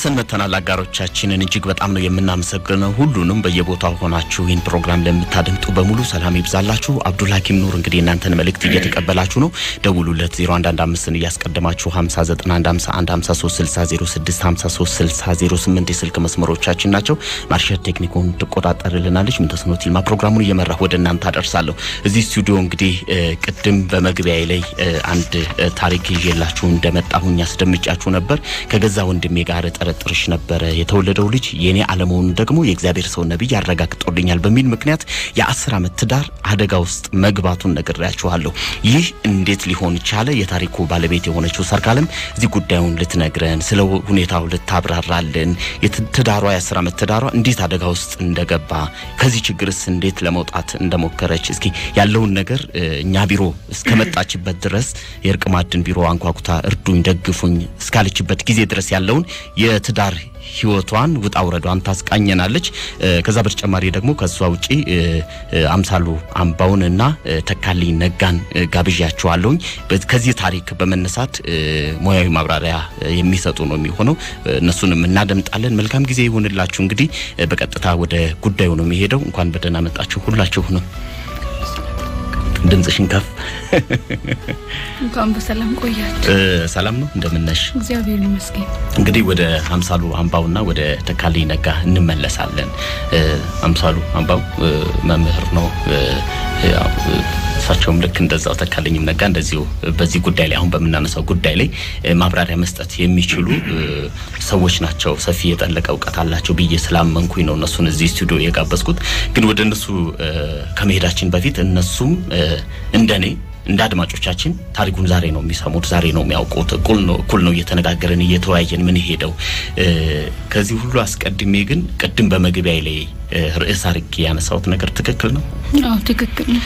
ተመልሰን መተናል አጋሮቻችንን እጅግ በጣም ነው የምናመሰግነው ሁሉንም በየቦታው ሆናችሁ ይህን ፕሮግራም ለምታደምጡ በሙሉ ሰላም ይብዛላችሁ አብዱልሐኪም ኑር እንግዲህ እናንተን መልእክት እየተቀበላችሁ ነው ደውሉለት 0115 እያስቀደማችሁ 5991536006536008 የስልክ መስመሮቻችን ናቸው ማርሸት ቴክኒኩን ተቆጣጣሪልናለች ምን ተስኖት ይልማ ፕሮግራሙን እየመራሁ ወደ እናንተ አደርሳለሁ እዚህ ስቱዲዮ እንግዲህ ቅድም በመግቢያዬ ላይ አንድ ታሪክ ይዤላችሁ እንደመጣሁኝ ያስደምጫችሁ ነበር ከገዛ ወንድሜ ጋር ተጠረጥርሽ ነበር የተወለደው ልጅ የኔ ዓለሙን ደግሞ የእግዚአብሔር ሰው ነብይ ያረጋግጦልኛል በሚል ምክንያት የ10 ዓመት ትዳር አደጋ ውስጥ መግባቱን ነግሬያችኋለሁ ይህ እንዴት ሊሆን ይችላል የታሪኩ ባለቤት የሆነችው ሰርካለም እዚህ ጉዳዩን ልትነግረን ስለ ሁኔታው ልታብራራልን የትዳሯ የ10 ዓመት ትዳሯ እንዴት አደጋ ውስጥ እንደገባ ከዚህ ችግርስ እንዴት ለመውጣት እንደሞከረች እስኪ ያለውን ነገር እኛ ቢሮ እስከመጣችበት ድረስ የርቅ ማድን ቢሮ አንኳኩታ እርዱኝ ደግፉኝ እስካለችበት ጊዜ ድረስ ያለውን የትዳር ህይወቷን ውጣውረዷን ታስቃኘናለች ከዛ በተጨማሪ ደግሞ ከሷ ውጪ አምሳሉ አምባውንና ተካልኝ ነጋን ጋብዣቸዋለሁኝ ከዚህ ታሪክ በመነሳት ሞያዊ ማብራሪያ የሚሰጡ ነው የሚሆነው እነሱንም እናደምጣለን መልካም ጊዜ ይሁንላችሁ እንግዲህ በቀጥታ ወደ ጉዳዩ ነው የሚሄደው እንኳን በደህና መጣችሁ ሁላችሁ ነው ድምጽሽን ከፍ እንኳን በሰላም ቆያችሁ ሰላም ነው እንደምነሽ እግዚአብሔር ይመስገን እንግዲህ ወደ አምሳሉ አምባውና ወደ ተካልኝ ነጋ እንመለሳለን አምሳሉ አምባው መምህር ነው ሳቸውም ልክ እንደዛው ተካልኝም ነጋ እንደዚሁ በዚህ ጉዳይ ላይ አሁን በመናነሳው ጉዳይ ላይ ማብራሪያ መስጠት የሚችሉ ሰዎች ናቸው ሰፊ የጠለቀ ዕውቀት አላቸው ብዬ ስላመንኩኝ ነው እነሱን እዚህ ስቱዲዮ የጋበዝኩት ግን ወደ እነሱ ከመሄዳችን በፊት እነሱም እንደኔ እንደ አድማጮቻችን ታሪኩን ዛሬ ነው የሚሰሙት ዛሬ ነው የሚያውቁት እኩል ነው እየተነጋገረን እየተወያየን ምን ሄደው ከዚህ ሁሉ አስቀድሜ ግን ቀድም በመግቢያዬ ላይ ርዕስ አርጌ ያነሳውት ነገር ትክክል ነው አዎ ትክክል ነው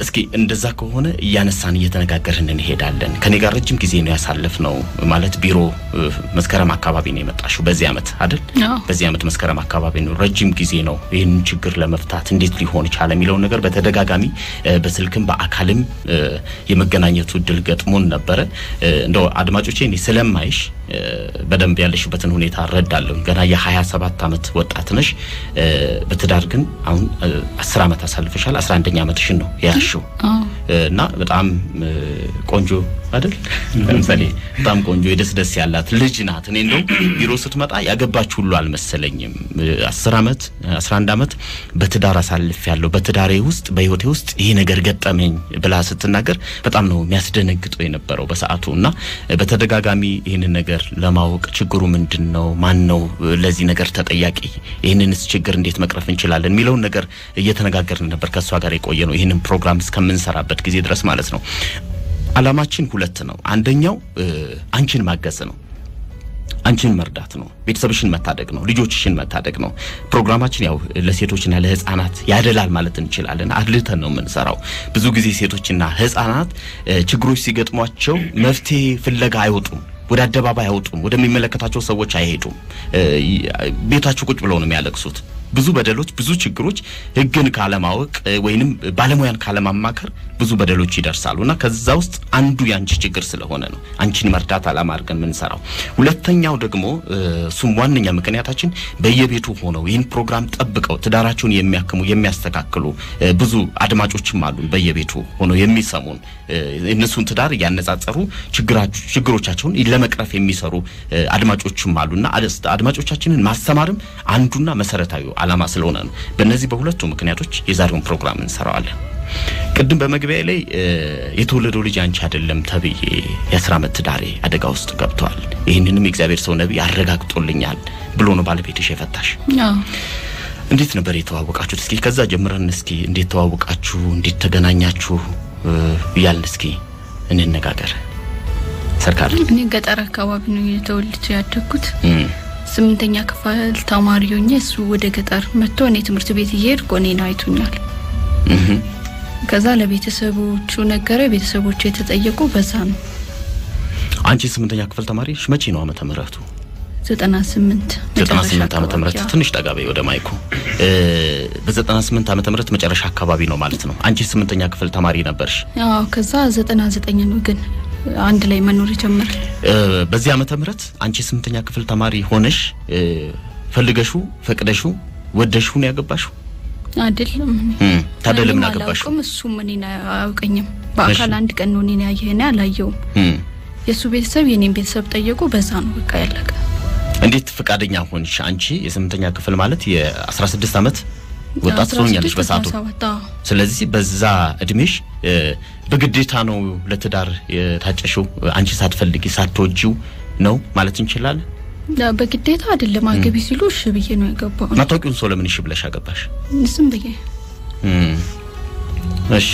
እስኪ እንደዛ ከሆነ ያነሳን እየተነጋገርን እንሄዳለን ከኔ ጋር ረጅም ጊዜ ነው ያሳለፍነው ማለት ቢሮ መስከረም አካባቢ ነው የመጣሽው በዚህ አመት አይደል በዚህ አመት መስከረም አካባቢ ነው ረጅም ጊዜ ነው ይሄን ችግር ለመፍታት እንዴት ሊሆን ይችላል የሚለው ነገር በተደጋጋሚ በስልክም በአካልም የመገናኘቱ ድል ገጥሞን ነበር እንደው አድማጮቼ እኔ ስለማይሽ በደንብ ያለሽበትን ሁኔታ ረዳለሁ ገና የ27 አመት ወጣት ነሽ በትዳር ግን አሁን 10 አመት አሳልፈሻል 11ኛ አመትሽን ነው ያሽው እና በጣም ቆንጆ አይደል ለምሳሌ በጣም ቆንጆ የደስደስ ያላት ልጅ ናት እኔ እንደው ቢሮ ስትመጣ ያገባች ሁሉ አልመሰለኝም 10 አመት 11 አመት በትዳር አሳልፍ ያለው በትዳሬ ውስጥ በህይወቴ ውስጥ ይሄ ነገር ገጠመኝ ብላ ስትናገር በጣም ነው የሚያስደነግጠው የነበረው በሰዓቱና በተደጋጋሚ ይሄንን ነገር ለማወቅ ችግሩ ምንድነው ማን ነው ለዚህ ነገር ተጠያቂ ይሄንንስ ችግር እንዴት መቅረፍ እንችላለን የሚለው ነገር እየተነጋገርን ነበር ከሷ ጋር የቆየነው ይሄንን ፕሮግራም እስከምንሰራበት ጊዜ ድረስ ማለት ነው አላማችን ሁለት ነው አንደኛው አንቺን ማገዝ ነው አንቺን መርዳት ነው ቤተሰብሽን መታደግ ነው ልጆችሽን መታደግ ነው ፕሮግራማችን ያው ለሴቶችና ለህፃናት ያደላል ማለት እንችላለን አድልተን ነው የምንሰራው ብዙ ጊዜ ሴቶችና ህፃናት ችግሮች ሲገጥሟቸው መፍትሄ ፍለጋ አይወጡም ወደ አደባባይ አይወጡም ወደሚመለከታቸው ሰዎች አይሄዱም ቤታቸው ቁጭ ብለው ነው የሚያለቅሱት ብዙ በደሎች ብዙ ችግሮች ህግን ካለማወቅ ወይንም ባለሙያን ካለማማከር ብዙ በደሎች ይደርሳሉና ከዛ ውስጥ አንዱ ያንቺ ችግር ስለሆነ ነው አንቺን መርዳት አላማ አድርገን ምንሰራው ሁለተኛው ደግሞ ሱም ዋንኛ ምክንያታችን በየቤቱ ሆነው ይህን ፕሮግራም ጠብቀው ትዳራቸውን የሚያከሙ የሚያስተካክሉ ብዙ አድማጮችም አሉ በየቤቱ ሆነው የሚሰሙን እነሱን ትዳር ያነጻጸሩ ችግሮቻቸውን ለመቅረፍ የሚሰሩ አድማጮችም አሉና አድማጮቻችንን ማስተማርም አንዱና መሰረታዊ አላማ ስለሆነ ነው በእነዚህ በሁለቱ ምክንያቶች የዛሬውን ፕሮግራም እንሰራዋለን ቅድም በመግቢያ ላይ የተወለደው ልጅ አንቺ አይደለም ተብዬ የ10 ዓመት ትዳሬ አደጋ ውስጥ ገብቷል ይሄንንም የእግዚአብሔር ሰው ነብይ አረጋግጦልኛል ብሎ ነው ባለቤትሽ የፈታሽ እንዴት ነበር የተዋወቃችሁት እስኪ ከዛ ጀምረን እስኪ እንዴት ተዋወቃችሁ እንዴት ተገናኛችሁ ይያል እስኪ እንነጋገር ሰርካር እኔ ገጠር አካባቢ ነው የተወልጄ ያደግኩት 8ኛ ክፍል ተማሪ ሆኜ እሱ ወደ ገጠር መጥቶ እኔ ትምህርት ቤት እየሄድኩ እኔን አይቶኛል ከዛ ለቤተሰቦቹ ነገረ ቤተሰቦቹ የተጠየቁ በዛ ነው አንቺ 8ኛ ክፍል ተማሪሽ መቼ ነው ዓመተ ምህረቱ 98 ዓመተ ምህረት ትንሽ ተጋበይ ወደ ማይኩ በ98 ዓመተ ምህረት መጨረሻ አካባቢ ነው ማለት ነው አንቺ 8ኛ ክፍል ተማሪ ነበርሽ አዎ ከዛ 99 ነው ግን አንድ ላይ መኖር ጀመር በዚህ ዓመተ ምህረት አንቺ 8ኛ ክፍል ተማሪ ሆነሽ ፈልገሹ ፈቅደሹ ወደሹ ነው ያገባሽው አይደለም ታደለም ያገባሽው እሱ ምንና አውቀኝም በአካል አንድ ቀን ነው እኔ ያየና አላየው የሱ ቤተሰብ የኔን ቤተሰብ ጠየቁ በዛ ነው በቃ ያለቀ እንዴት ፈቃደኛ ሆንሽ አንቺ የ8ኛ ክፍል ማለት የ16 ዓመት ወጣት ሆኛለሽ በሳቱ ስለዚህ በዛ እድሜሽ በግዴታ ነው ለትዳር የታጨሽው አንቺ ሳትፈልጊ ሳትወጂው ነው ማለት እንችላለን በግዴታ አይደለም አገቢ ሲሉ እሺ ብዬ ነው ያገባው ማታውቂውን ሰው ለምን እሺ ብለሽ አገባሽ ዝም ብዬ እሺ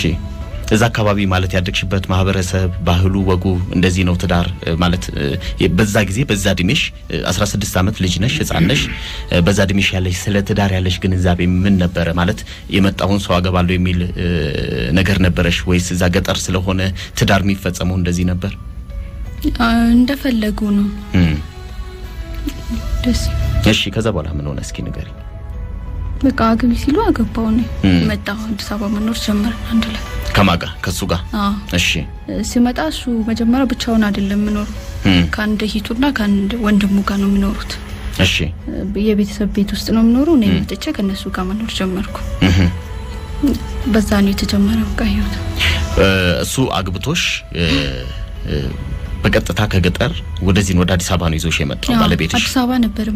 እዛ አካባቢ ማለት ያደግሽበት ማህበረሰብ ባህሉ ወጉ እንደዚህ ነው ትዳር ማለት በዛ ጊዜ በዛ እድሜሽ 16 ዓመት ልጅ ነሽ ህፃን ነሽ በዛ እድሜሽ ያለሽ ስለ ትዳር ያለሽ ግንዛቤ ምን ነበር ማለት የመጣውን ሰው አገባለሁ የሚል ነገር ነበርሽ ወይስ እዛ ገጠር ስለሆነ ትዳር የሚፈጸመው እንደዚህ ነበር እንደፈለጉ ነው እሺ ከዛ በኋላ ምን ሆነ እስኪ ንገሪ በቃ አገቢ ሲሉ አገባው ነው መጣሁ አዲስ አበባ መኖር ጀመር አንድ ላይ ከማጋ ከሱ ጋር እሺ ሲመጣ እሱ መጀመሪያ ብቻውን አይደለም ምኖር ካንደ ሂቱና ካንደ ወንድሙ ጋር ነው ምኖሩት እሺ የቤተሰብ ቤት ውስጥ ነው ምኖሩ ነው መጥቼ ከነሱ ጋር መኖር ጀመርኩ በዛ ነው የተጀመረው ጋይዮት እሱ አግብቶሽ በቀጥታ ከገጠር ወደዚህ ወደ አዲስ አበባ ነው ይዞሽ የመጣው ባለቤትሽ አዲስ አበባ ነበር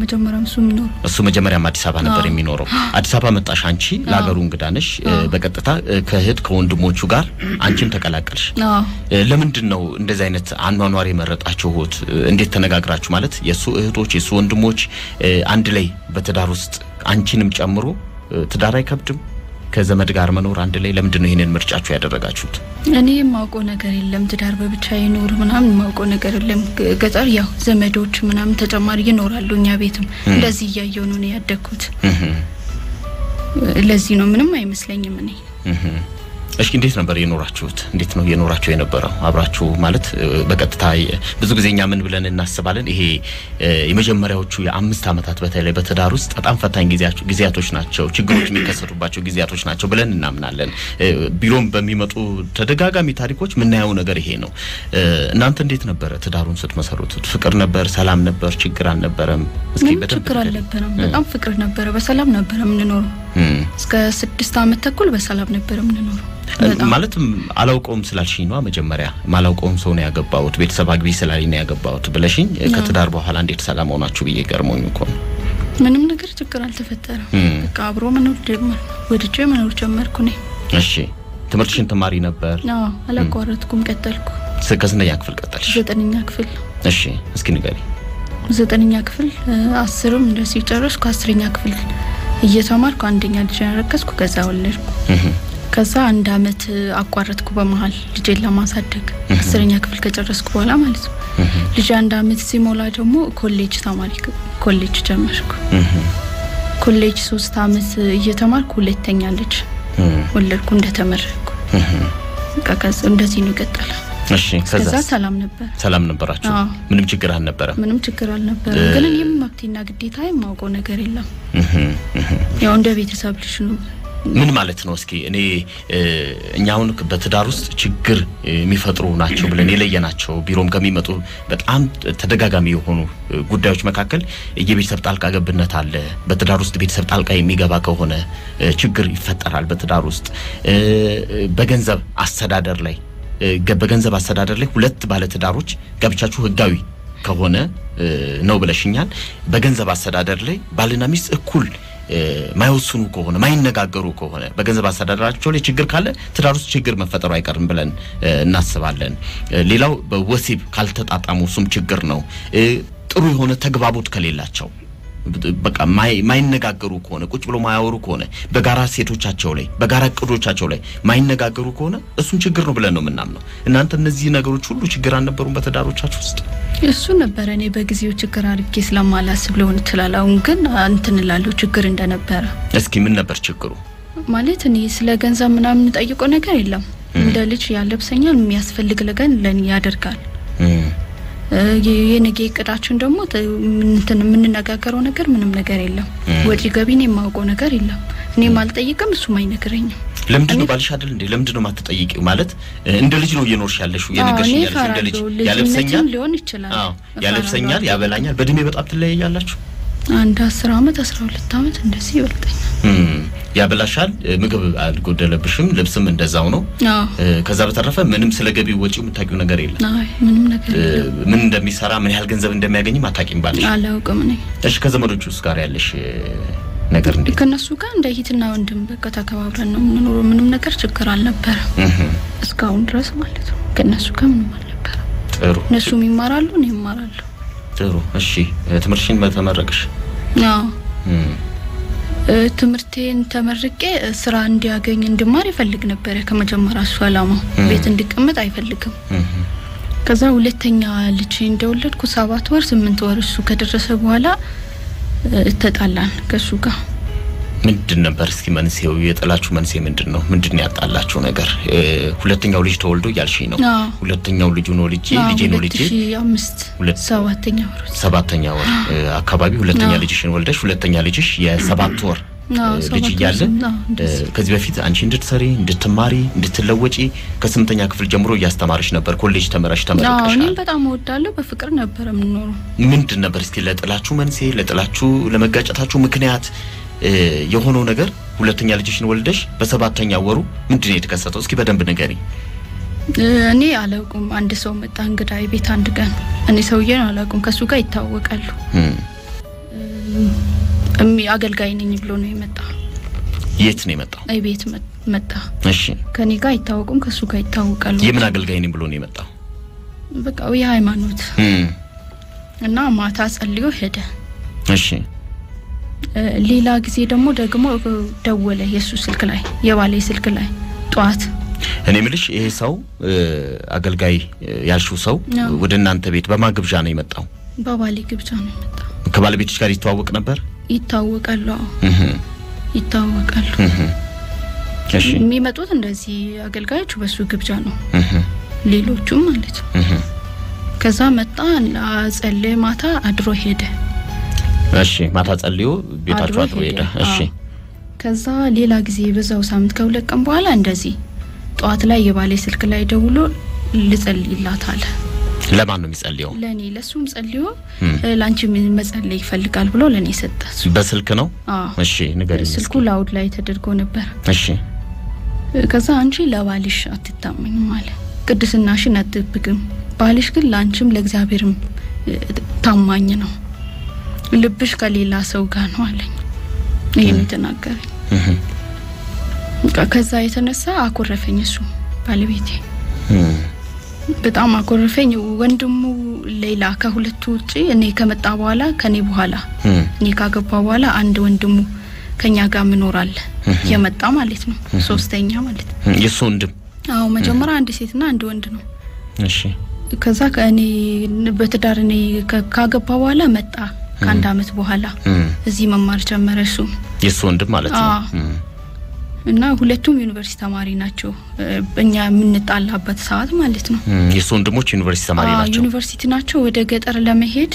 መጀመሪያም አዲስ አበባ ነበር የሚኖረው አዲስ አበባ መጣሽ አንቺ ለሀገሩ እንግዳነሽ በቀጥታ ከህድ ከወንድሞቹ ጋር አንቺም ተቀላቀልሽ ለምንድን ነው እንደዚህ አይነት አኗኗር የመረጣችሁት እንዴት ተነጋግራችሁ ማለት የሱ እህቶች የሱ ወንድሞች አንድ ላይ በትዳር ውስጥ አንቺንም ጨምሮ ትዳር አይከብድም ከዘመድ ጋር መኖር አንድ ላይ ለምንድን ነው ይሄንን ምርጫችሁ ያደረጋችሁት እኔ ማውቀው ነገር የለም ትዳር በብቻ ይኖር ምናምን ማውቀው ነገር የለም ገጠር ያው ዘመዶች ምናምን ተጨማሪ ይኖራሉ እኛ ቤትም እንደዚህ ያየው ነው ያደኩት ለዚህ ነው ምንም አይመስለኝም እኔ እሺ እንዴት ነበር የኖራችሁት እንዴት ነው የኖራችሁ የነበረው አብራችሁ ማለት በቀጥታ ብዙ ጊዜኛ ምን ብለን እናስባለን ይሄ የመጀመሪያዎቹ የ5 አመታት በተለይ በትዳር ውስጥ በጣም ፈታኝ ጊዜያቶች ናቸው ችግሮች የሚከሰቱባቸው ጊዜያቶች ናቸው ብለን እናምናለን ቢሮም በሚመጡ ተደጋጋሚ ታሪኮች ምናየው ነገር ይሄ ነው እናንተ እንዴት ነበር ትዳሩን ስትመሰሩት ፍቅር ነበር ሰላም ነበር ችግር አልነበረም እስኪ ችግር አልነበረም በጣም ፍቅር ነበር በሰላም ነበር ምንኖር እስከ 6 አመት ተኩል በሰላም ነበር ምንኖር ማለትም አላውቀውም ስላልሽኝ ነው መጀመሪያ ማላውቀውም ሰው ነው ያገባውት ቤተሰብ አግቢ ስላልኝ ነው ያገባውት ብለሽኝ ከትዳር በኋላ እንዴት ሰላም ሆናችሁ ብዬ ገርሞኝ እኮ ምንም ነገር ችግር አልተፈጠረም በቃ አብሮ መኖር ወደጄ መኖር ጀመርኩ ነኝ እሺ ትምህርትሽን ተማሪ ነበር አላቋረጥኩም ቀጠልኩ ከስንተኛ ክፍል ቀጠልሽ 9ኛ ክፍል እሺ እስኪ ንገሪ 9ኛ ክፍል 10ም እንደዚህ ጨረስኩ 10ኛ ክፍል እየተማርኩ አንደኛ ልጅ ያረከስኩ ከዛ ወለድኩ ከዛ አንድ አመት አቋረጥኩ በመሃል ልጄን ለማሳደግ 10ኛ ክፍል ከጨረስኩ በኋላ ማለት ነው ልጅ አንድ አመት ሲሞላ ደግሞ ኮሌጅ ተማሪ ኮሌጅ ጀመርኩ ኮሌጅ 3 አመት እየተማርኩ ሁለተኛ ልጅ ወለድኩ እንደተመረቅኩ ከዛ እንደዚህ ነው ቀጠለ እሺ ከዛ ሰላም ነበራችሁ ምንም ችግር አልነበረም ግን እኔም መብቴና ግዴታዬ ማውቀው ነገር የለም ያው እንደ ቤተሰብ ልጅ ነው ምን ማለት ነው እስኪ እኔ እኛውን በትዳር ውስጥ ችግር የሚፈጥሩ ናቸው ብለን የለየናቸው ቢሮም ከሚመጡ በጣም ተደጋጋሚ የሆኑ ጉዳዮች መካከል የቤተሰብ ጣልቃ ገብነት አለ በትዳር ውስጥ ቤተሰብ ጣልቃ የሚገባ ከሆነ ችግር ይፈጠራል በትዳር ውስጥ በገንዘብ አስተዳደር ላይ ሁለት ባለ ትዳሮች ጋብቻችሁ ህጋዊ ከሆነ ነው ብለሽኛል በገንዘብ አስተዳደር ላይ ባልና ሚስት እኩል ማይወስኑ ከሆነ ማይነጋገሩ ከሆነ በገንዘብ አስተዳደራቸው ላይ ችግር ካለ ትዳር ውስጥ ችግር መፈጠሩ አይቀርም ብለን እናስባለን ሌላው በወሲብ ካልተጣጣሙ ሱም ችግር ነው ጥሩ የሆነ ተግባቦት ከሌላቸው በቃ ማይነጋገሩ ከሆነ ቁጭ ብሎ ማያወሩ ከሆነ በጋራ ሴቶቻቸው ላይ በጋራ ቅዶቻቸው ላይ ማይነጋገሩ ከሆነ እሱን ችግር ነው ብለን ነው ምናምነው እናንተ እነዚህ ነገሮች ሁሉ ችግር አልነበሩም በትዳሮቻችሁ ውስጥ እሱ ነበር እኔ በጊዜው ችግር አድርጌ ስለማላስብ ሊሆን ይችላል አሁን ግን እንትንላለው ችግር እንደነበረ እስኪ ምን ነበር ችግሩ ማለት እኔ ስለ ገንዘብ ምናምን ጠይቆ ነገር የለም እንደ ልጅ ያለብሰኛል የሚያስፈልግ ለገን ለኔ ያደርጋል የነገ እቅዳችን ደግሞ ምንነጋገረው ነገር ምንም ነገር የለም ወጪ ገቢን የማውቀው ነገር የለም እኔ ማልጠይቅም እሱ ማይነግረኝም ለምንድነው ባልሽ አይደል እንዴ ለምንድነው ማትጠይቂው ማለት እንደ ልጅ ነው እየኖርሽ ያለሽው የነገርሽ ያለሽ እንደ ልጅ ያለብሰኛል ሊሆን ይችላል ያለብሰኛል ያበላኛል በእድሜ በጣም ትለያያላችሁ አንድ 10 አመት 12 አመት እንደዚህ ይበልጣኛል ያበላሻል ምግብ አልጎደለብሽም ልብስም እንደዛው ነው ከዛ በተረፈ ምንም ስለገቢው ወጪው የምታውቂው ነገር የለም አይ ምንም ነገር የለም ምን እንደሚሰራ ምን ያህል ገንዘብ እንደሚያገኝ ማታቂም ባልሽ አላውቅም ነኝ እሺ ከዘመዶቹስ ጋር ያለሽ ነገር እንዴ ከነሱ ጋር እንደ እህትና ወንድም በቃ ተከባብረን ነው የምንኖረው ምንም ነገር ችግር አልነበረም እስካሁን ድረስ ማለት ነው ከነሱ ጋር ምንም አልነበረም ጥሩ እነሱም ይማራሉ እኔም እማራለሁ ጥሩ እሺ ትምህርትሽን በተመረቅሽ አዎ ትምህርቴን ተመርቄ ስራ እንዲያገኝ እንድማር ይፈልግ ነበር ከመጀመሪያ ሷላማ ቤት እንድቀመጥ አይፈልግም ከዛ ሁለተኛ ልጅ እንደወለድኩ 7 ወር 8 ወር እሱ ከደረሰ በኋላ ተጣላን ከሱ ጋር ምንድን ነበር እስኪ መንስኤው የጠላችሁ መንስኤ ምንድነው ምንድነው ያጣላችሁ ነገር ሁለተኛው ልጅ ተወልዶ ያልሽኝ ነው ሁለተኛው ልጅ ነው ልጅ ነው ልጅ 7ኛ ወር አካባቢ ሁለተኛ ልጅሽን ወልደሽ ሁለተኛ ልጅሽ የ7 ወር ልጅ ያለ ከዚህ በፊት አንቺ እንድትሰሪ እንድትማሪ እንድትለወጪ ከ8ኛ ክፍል ጀምሮ ያስተማርሽ ነበር ኮሌጅ ተመረቀሻል እኔ በጣም ወዳለሁ በፍቅር ነበር ምንኖር ምንድን ነበር እስኪ ለጥላችሁ መንስኤ ለጥላችሁ ለመጋጨታችሁ ምክንያት የሆነው ነገር ሁለተኛ ልጅሽን ወልደሽ በ7ኛ ወሩ ምንድነው የተከሰተው እስኪ በደንብ ንገሪ እኔ አላውቅም አንድ ሰው መጣ እንግዳ ቤት አንድ ቀን እኔ ሰውዬን አላውቅም ከሱ ጋር ይታወቃሉ አገልጋይ ነኝ ብሎ ነው የመጣው የት ነው የመጣው አይ ቤት መጣ እሺ ከኔ ጋር ይታወቁም ከሱ ጋር ይታወቃሉ የምን አገልጋይ ነኝ ብሎ ነው የመጣው በቃ የሃይማኖት እና ማታ ጸልዮ ሄደ እሺ ሌላ ጊዜ ደግሞ ደወለ ኢየሱስ ስልክ ላይ የባሌ ስልክ ላይ ጧት እኔ ምልሽ ይሄ ሰው አገልጋይ ያልሽው ሰው ወደ እናንተ ቤት በማግብዣ ነው የመጣው በባሌ ግብዣ ነው የመጣው ከባለቤትሽ ጋር ይተዋወቅ ነበር ይታወቃሉ ይታወቃሉ እሺ የሚመጡት እንደዚህ አገልጋዮች በሱ ግብዣ ነው ሌሎቹም ማለት ከዛ መጣ ጸለየ ማታ አድሮ ሄደ እሺ ማታ ጸልዮ ቤታቸው አድሮ ሄደ እሺ ከዛ ሌላ ጊዜ በዛው ሳምንት ከሁለት ቀን በኋላ እንደዚህ ጧት ላይ የባሌ ስልክ ላይ ደውሎ ልጸልይላታል ለማን ነው የሚጸልየው ለኔ ለሱም ጸልዮ ላንቺ መጸለይ ይፈልጋል ብሎ ለኔ ሰጠ በስልክ ነው እሺ ንገሪኝ ስልኩ ላውድ ላይ ተደርጎ ነበር እሺ ከዛ አንቺ ለባልሽ አትታመኝም ማለት ቅድስናሽን አትጠብቅም ባልሽ ግን ላንቺም ለእግዚአብሔርም ታማኝ ነው ልብሽ ከሌላ ሰው ጋር ነው አለኝ ይሄን ተናገረኝ ከዛ የተነሳ አኮረፈኝ እሱ ባለቤቴ በጣም አኮረፈኝ ወንድሙ ሌላ ከሁለቱ ውጪ እኔ ከመጣ በኋላ ከኔ በኋላ እኔ ካገባ በኋላ አንድ ወንድሙ ከኛ ጋር ምኖራል የመጣ ማለት ነው ሶስተኛ ማለት የሱ ወንድም አው መጀመሪያ አንድ ሴትና አንድ ወንድ ነው እሺ ከዛ ከኔ በትዳር እኔ ካገባ በኋላ መጣ ከአንድ አመት በኋላ እዚህ መማር ጀመረ እሱ የሱ ወንድም ማለት ነው እና ሁለቱም ዩኒቨርሲቲ ተማሪ ናቸው በእኛ ምንጣላበት ሰዓት ማለት ነው የሱ ወንድሞች ዩኒቨርሲቲ ተማሪ ናቸው ዩኒቨርሲቲ ናቸው ወደ ገጠር ለመሄድ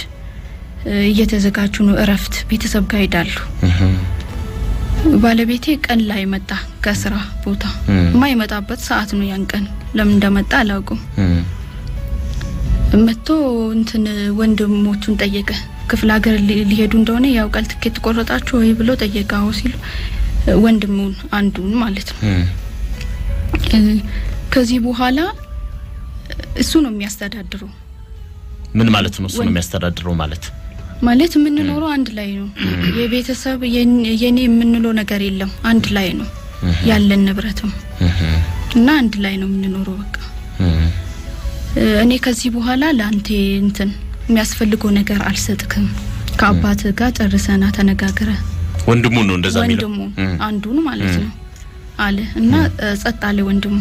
እየተዘጋጁ ነው እረፍት ቤተሰብ ጋር ሄዳሉ ባለቤቴ ቀን ላይ መጣ ከስራ ቦታ ማይመጣበት ሰዓት ነው ያን ቀን ለምን እንደመጣ አላውቅም መጥቶ እንትን ወንድሞቹን ጠየቀ ክፍለ ሀገር ሊሄዱ እንደሆነ ያውቃል ትኬት ቆረጣችሁ ወይ ብሎ ጠየቀው ሲሉ ወንድሙን አንዱን ማለት ነው ከዚህ በኋላ እሱ ነው የሚያስተዳድረው ምን ማለት ነው እሱ ነው የሚያስተዳድረው ማለት ምን ኖሮ አንድ ላይ ነው የቤተሰብ የኔ ምን ነው ነገር የለም አንድ ላይ ነው ያለን ንብረትም እና አንድ ላይ ነው ምን ኖሮ በቃ እኔ ከዚህ በኋላ ላንተ እንትን የሚያስፈልገው ነገር አልሰጥክም ከአባት ጋር ጨርሰና ተነጋገረ ወንድሙ ነው እንደዛ የሚለው ወንድሙ አንዱን ማለት ነው አለ እና ጸጥ አለ ወንድሙ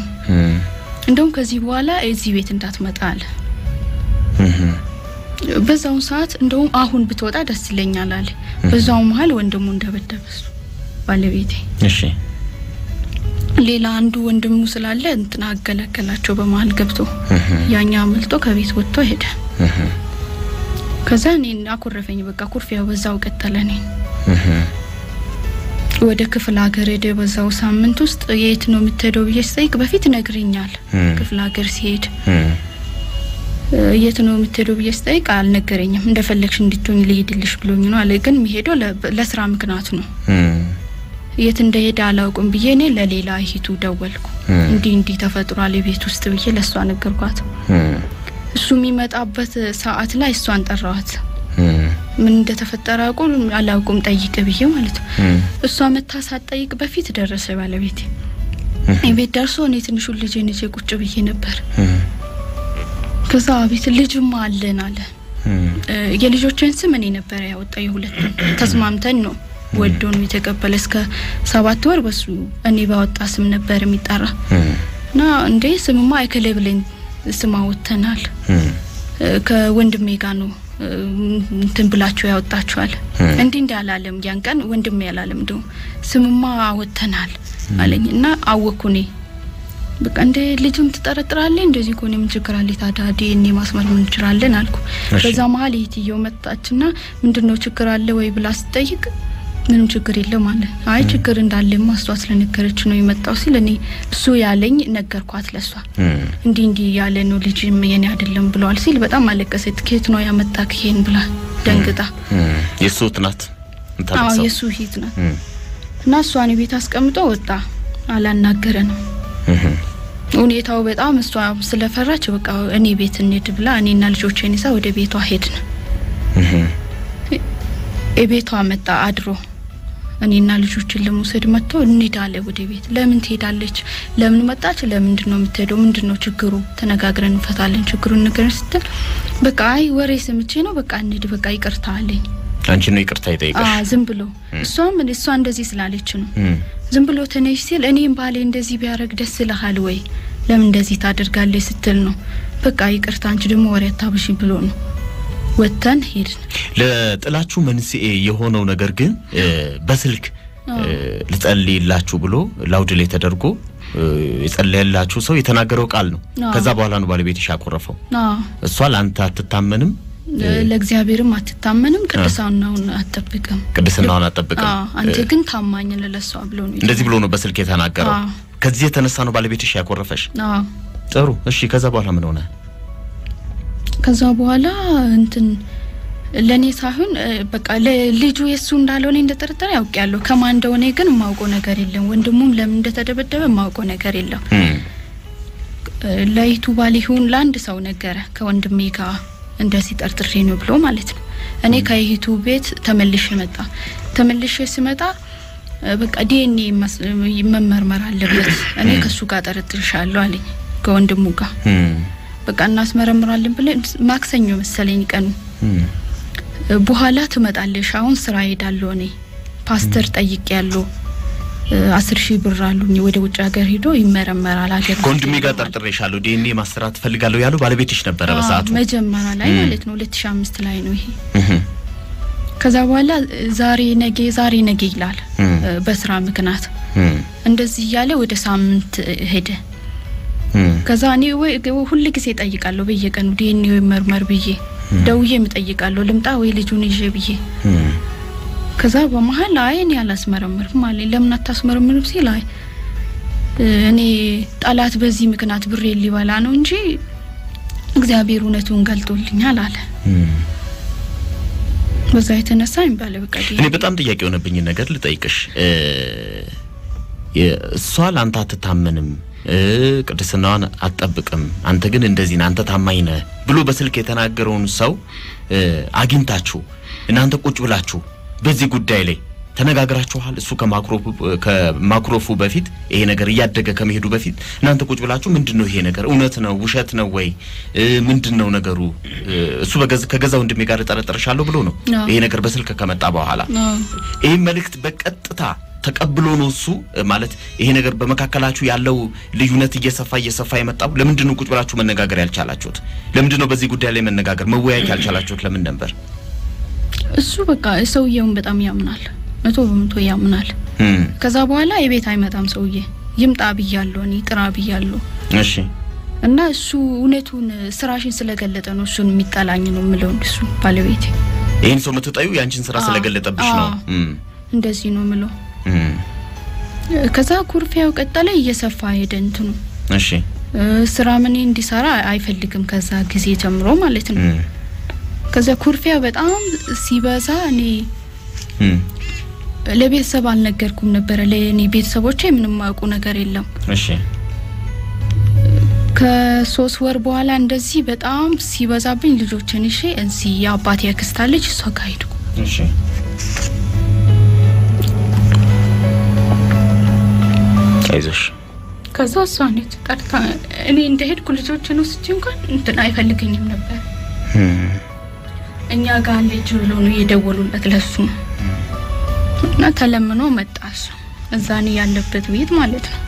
እንደውም ከዚህ በኋላ እዚህ ቤት እንዳትመጣ አለ በዛው ሰዓት እንደውም አሁን ብትወጣ ደስ ይለኛል አለ በዛው መሃል ወንድሙ እንደበደበስ ባለቤቴ እሺ ሌላ አንዱ ወንድሙ ስላለ እንትና አገለገላቸው በመሃል ገብቶ ያኛ መልጦ ከቤት ወጥቶ ሄደ ከዛ እኔን አኮረፈኝ በቃ ኩርፊያው በዛው ቀጠለኝ ወደ ክፍለ ሀገር ሄደ በዛው ሳምንት ውስጥ የት ነው የምትሄደው ብዬ ስጠይቅ በፊት ነግረኛል ክፍለ ሀገር ሲሄድ የት ነው የምትሄደው ብዬ ስጠይቅ አልነገረኝም እንደፈለግሽ እንድትሆኝ ልሄድልሽ ብሎኝ ነው አለ ግን የሚሄደው ለስራ ምክንያት ነው የት እንደሄደ አላውቅም ብዬ እኔ ለሌላ እህቱ ደወልኩ እንዲ ተፈጥሯል የቤት ውስጥ ብዬ ለሷ ነገርኳት እሱ የሚመጣበት ሰዓት ላይ እሷን ጠራዋት ምን እንደተፈጠረ አላውቅም ጠይቀ ብዬ ማለት ነው እሷ መታሳት ጠይቅ በፊት ደረሰ ባለቤቴ የቤት ደርሶ እኔ ትንሹ ልጅ ነኝ ቁጭ ብዬ ነበር ከዛ ቤት ልጅም አለን አለ የልጆችን ስም እኔ ነበር ያወጣው የሁለት ተስማምተን ነው ወዶን የተቀበለ እስከ 7 ወር በሱ እኔ ባወጣ ስም ነበር የሚጣራ እና እንዴ ስምማ አይከለብለኝ ስም አወጣናል ከወንድሜ ጋር ነው እንትን ብላችሁ ያወጣችኋል እንዴ እንዳላለም ያን ቀን ወንድሜ ያላለም ዶ ስምማ አወጣናል አለኝና አወኩኔ በቃ እንደ ልጅም ተጠረጥራለኝ እንደዚህ ኮኔ ምን ችግር አለ ታዳዲ እኔ ማስማል ምን ይችላልን አልኩ በዛ መሃል ይትየው መጣችና ምንድነው ችግር አለ ወይ ብላ ስጠይቅ ምንም ችግር የለም አለ አይ ችግር እንዳለ ማስተዋል ስለነገረች ነው የመጣው ሲል እኔ እሱ ያለኝ ነገርኳት ለሷ እንዲ ያለ ነው ልጅም የኔ አይደለም ብሏል ሲል በጣም አለቀሰት ከየት ነው ያመጣክ ይሄን ብላ ደንግጣ የሱት ናት አዎ የሱ ሂት ናት እና እሷን ቤት አስቀምጦ ወጣ አላናገረንም ሁኔታው በጣም እሷ ስለፈራች በቃ እኔ ቤት እንሂድ ብላ እኔና ልጆቼን ይዛ ወደ ቤቷ ሄድን እቤቷ መጣ አድሮ እኔና ልጆችን ለሙሰድ መጥቶ እንሂዳለ ወደ ቤት ለምን ትሄዳለች ለምን መጣች ለምንድነው የምትሄደው ምንድነው ችግሩ ተነጋግረን እንፈታለን ችግሩን ነገር ስትል በቃ አይ ወሬ ሰምቼ ነው በቃ እንሂድ በቃ ይቅርታ አለኝ አንቺ ነው ይቅርታ ይጠይቀሽ ዝም ብሎ እሷ እንደዚህ ስላለች ነው ዝም ብሎ ተነሽ ሲል እኔም ባሌ እንደዚህ ቢያረግ ደስ ይላል ወይ ለምን እንደዚህ ታደርጋለች ስትል ነው በቃ ይቅርታ አንቺ ደግሞ ወሬ አታብሺ ብሎ ነው ወተን ሄድን ለጥላችሁ መንስኤ የሆነው ነገር ግን በስልክ ልጸልይላችሁ ብሎ ላውድ ላይ ተደርጎ የጸለየላችሁ ሰው የተናገረው ቃል ነው ከዛ በኋላ ነው ባለቤትሽ ያቆረፈው እሷ ላንተ አትታመንም ለእግዚአብሔርም አትታመንም ቅድስናውን አትጠብቅም አንተ ግን ታማኝ ለለሷ ብሎ ነው እንደዚህ ብሎ ነው በስልክ የተናገረው ከዚህ የተነሳ ነው ባለቤትሽ ያቆረፈሽ ጥሩ እሺ ከዛ በኋላ ምን ሆነ ከዛ በኋላ እንትን ለኔ ሳይሆን በቃ ለልጁ የሱ እንዳልሆነ እንደተጠረጠረ ያውቃለሁ ከማን እንደሆነ ግን ማውቀው ነገር የለም ወንድሙም ለምን እንደተደበደበ ማውቀው ነገር የለም ለይቱ ባሊሁን ላንድ ሰው ነገረ ከወንድሜ ጋር እንደዚህ ጠርጥሬ ነው ብሎ ማለት ነው እኔ ከይቱ ቤት ተመልሼ ስመጣ በቃ ዲኤንኤ መመርመር አለበት እኔ ከሱ ጋር ጠርጥርሻለሁ አለኝ ከወንድሙ ጋር በቃ እናስመረምራለን ብለን ማክሰኞ መሰለኝ ቀን በኋላ ትመጣለሽ አሁን ስራ ሄዳለሁ እኔ ፓስተር ጠይቄያለሁ 10,000 ብር አሉኝ ወደ ውጭ ሀገር ሄዶ ይመረመራል ሀገር ወንድሜ ጋር ጠርጥሬሻለሁ ዲኤንኤ ማስራት ፈልጋለሁ ያለው ባለቤትሽ ነበር በሰዓቱ መጀመሪያ ላይ ማለት ነው 2005 ላይ ነው ይሄ ከዛ በኋላ ዛሬ ነገ ይላል በስራ ምክንያት እንደዚህ ያለ ወደ ሳምንት ሄደ ከዛ እኔ ሁሉ ጊዜ ጠይቃለሁ በየቀኑ ዲኤንኤ መርመር ብዬ ደውዬ ምጠይቃለሁ ልምጣ ወይ ልጁን ይዤ ብዬ ከዛ በመሃል አይ እኔ አላስመረምርም ማለት ለምን አታስመረምሩም ሲል አይ እኔ ጣላት በዚህ ምክንያት ብሬ ሊባላ ነው እንጂ እግዚአብሔር እውነቱን ገልጦልኛል አለ በዛ የተነሳኝ ባለ በቃ እኔ በጣም ጥያቄ ሆነብኝ ነገር ልጠይቅሽ እሷ ላንተ አትታመንም ቅድስናዋን አትጠብቅም አንተ ግን እንደዚህ አንተ ታማኝ ነህ ብሎ በስልክ የተናገረውን ሰው አግኝታችሁ እናንተ ቁጭ ብላችሁ በዚህ ጉዳይ ላይ ተነጋግራችኋል እሱ ከማክሮፉ በፊት ይሄ ነገር ያደገ ከመሄዱ በፊት እናንተ ቁጭ ብላችሁ ምንድነው ይሄ ነገር እውነት ነው ውሸት ነው ወይ ምንድነው ነገሩ እሱ ከገዛው ወንድሜ ጋር ጠረጠርሻለሁ ብሎ ነው ይሄ ነገር በስልክ ከመጣ በኋላ ይሄ መልእክት በቀጥታ ተቀብሎ ነው እሱ ማለት ይሄ ነገር በመካከላችሁ ያለው ልዩነት እየሰፋ የመጣው ለምንድነው ቁጭ ብላችሁ መነጋገር ያልቻላችሁት ለምንድነው በዚህ ጉዳይ ላይ መነጋገር መወያየት ያልቻላችሁት ለምን ነበር እሱ በቃ ሰውየውን በጣም ያምናል 100% ያምናል ከዛ በኋላ የቤት አይመጣም ሰውዬ ይምጣ ብያለሁ እኔ ጥራ ብያለሁ እሺ እና እሱ እውነቱን ስራሽን ስለገለጠ ነው እሱን የሚጣላኝ ነው ምለው እሱ ባለቤቴ ይሄን ሰው መተጣዩ ያንቺን ስራ ስለገለጠብሽ ነው እንደዚህ ነው ምለው ከዛ ኩርፊያው ቀጠለ እየሰፋ ሄደ እንትኑ እሺ ስራ ምን እንዲሰራ አይፈልግም ከዛ ጊዜ ጀምሮ ማለት ነው ከዛ ኩርፊያ በጣም ሲበዛ እኔ ለቤተሰብ አልነገርኩም ነበር ለኔ ቤተሰቦቼ ምንም ማውቁ ነገር የለም እሺ ከ3 ወር በኋላ እንደዚህ በጣም ሲበዛብኝ ልጆችን እሺ እዚህ ያባቴ ያክስታለች እሷ ጋር ሄድኩ እሺ አይዞሽ ከዛ እሷን ተጠርታ እኔ እንደሄድኩ ልጆችን ወስጄ እንኳን እንትን አይፈልገኝም ነበር እኛ ጋር ልጅ ብሎ ነው የደወሉለት ለሱ እና ተለምኖ መጣስ እዛን ያለበት ቤት ማለት ነው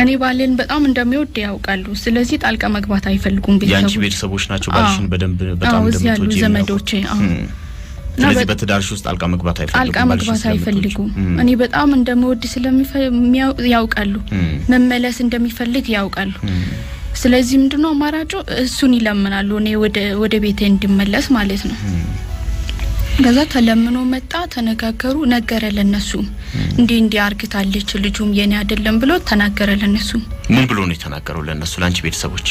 እኔ ባለን በጣም እንደሚወድ ያውቃሉ ስለዚህ ጣልቃ መግባት አይፈልጉም ያንቺ ቤተሰቦች ናቸው ባልሽን በደንብ በጣም እንደምትወጂ ዘመዶቼ ስለዚህ በትዳርሽ ውስጥ ጣልቃ መግባት አይፈልጉም እኔ በጣም እንደምወድ ያውቃሉ መመለስ እንደሚፈልግ ያውቃሉ ስለዚህ ምንድነው ማራጮ እሱን ይለምናሉ እኔ ወደ ቤቴ እንድመለስ ማለት ነው ገዛ ተለምኖ መጣ ተነጋገሩ ነገረ ለነሱ እንዴ አርግታለች ልጁም የኔ አይደለም ብሎ ተናገረ ለነሱ ምን ብሎ ነው የተናገረው ለነሱ ላንቺ ቤተሰቦች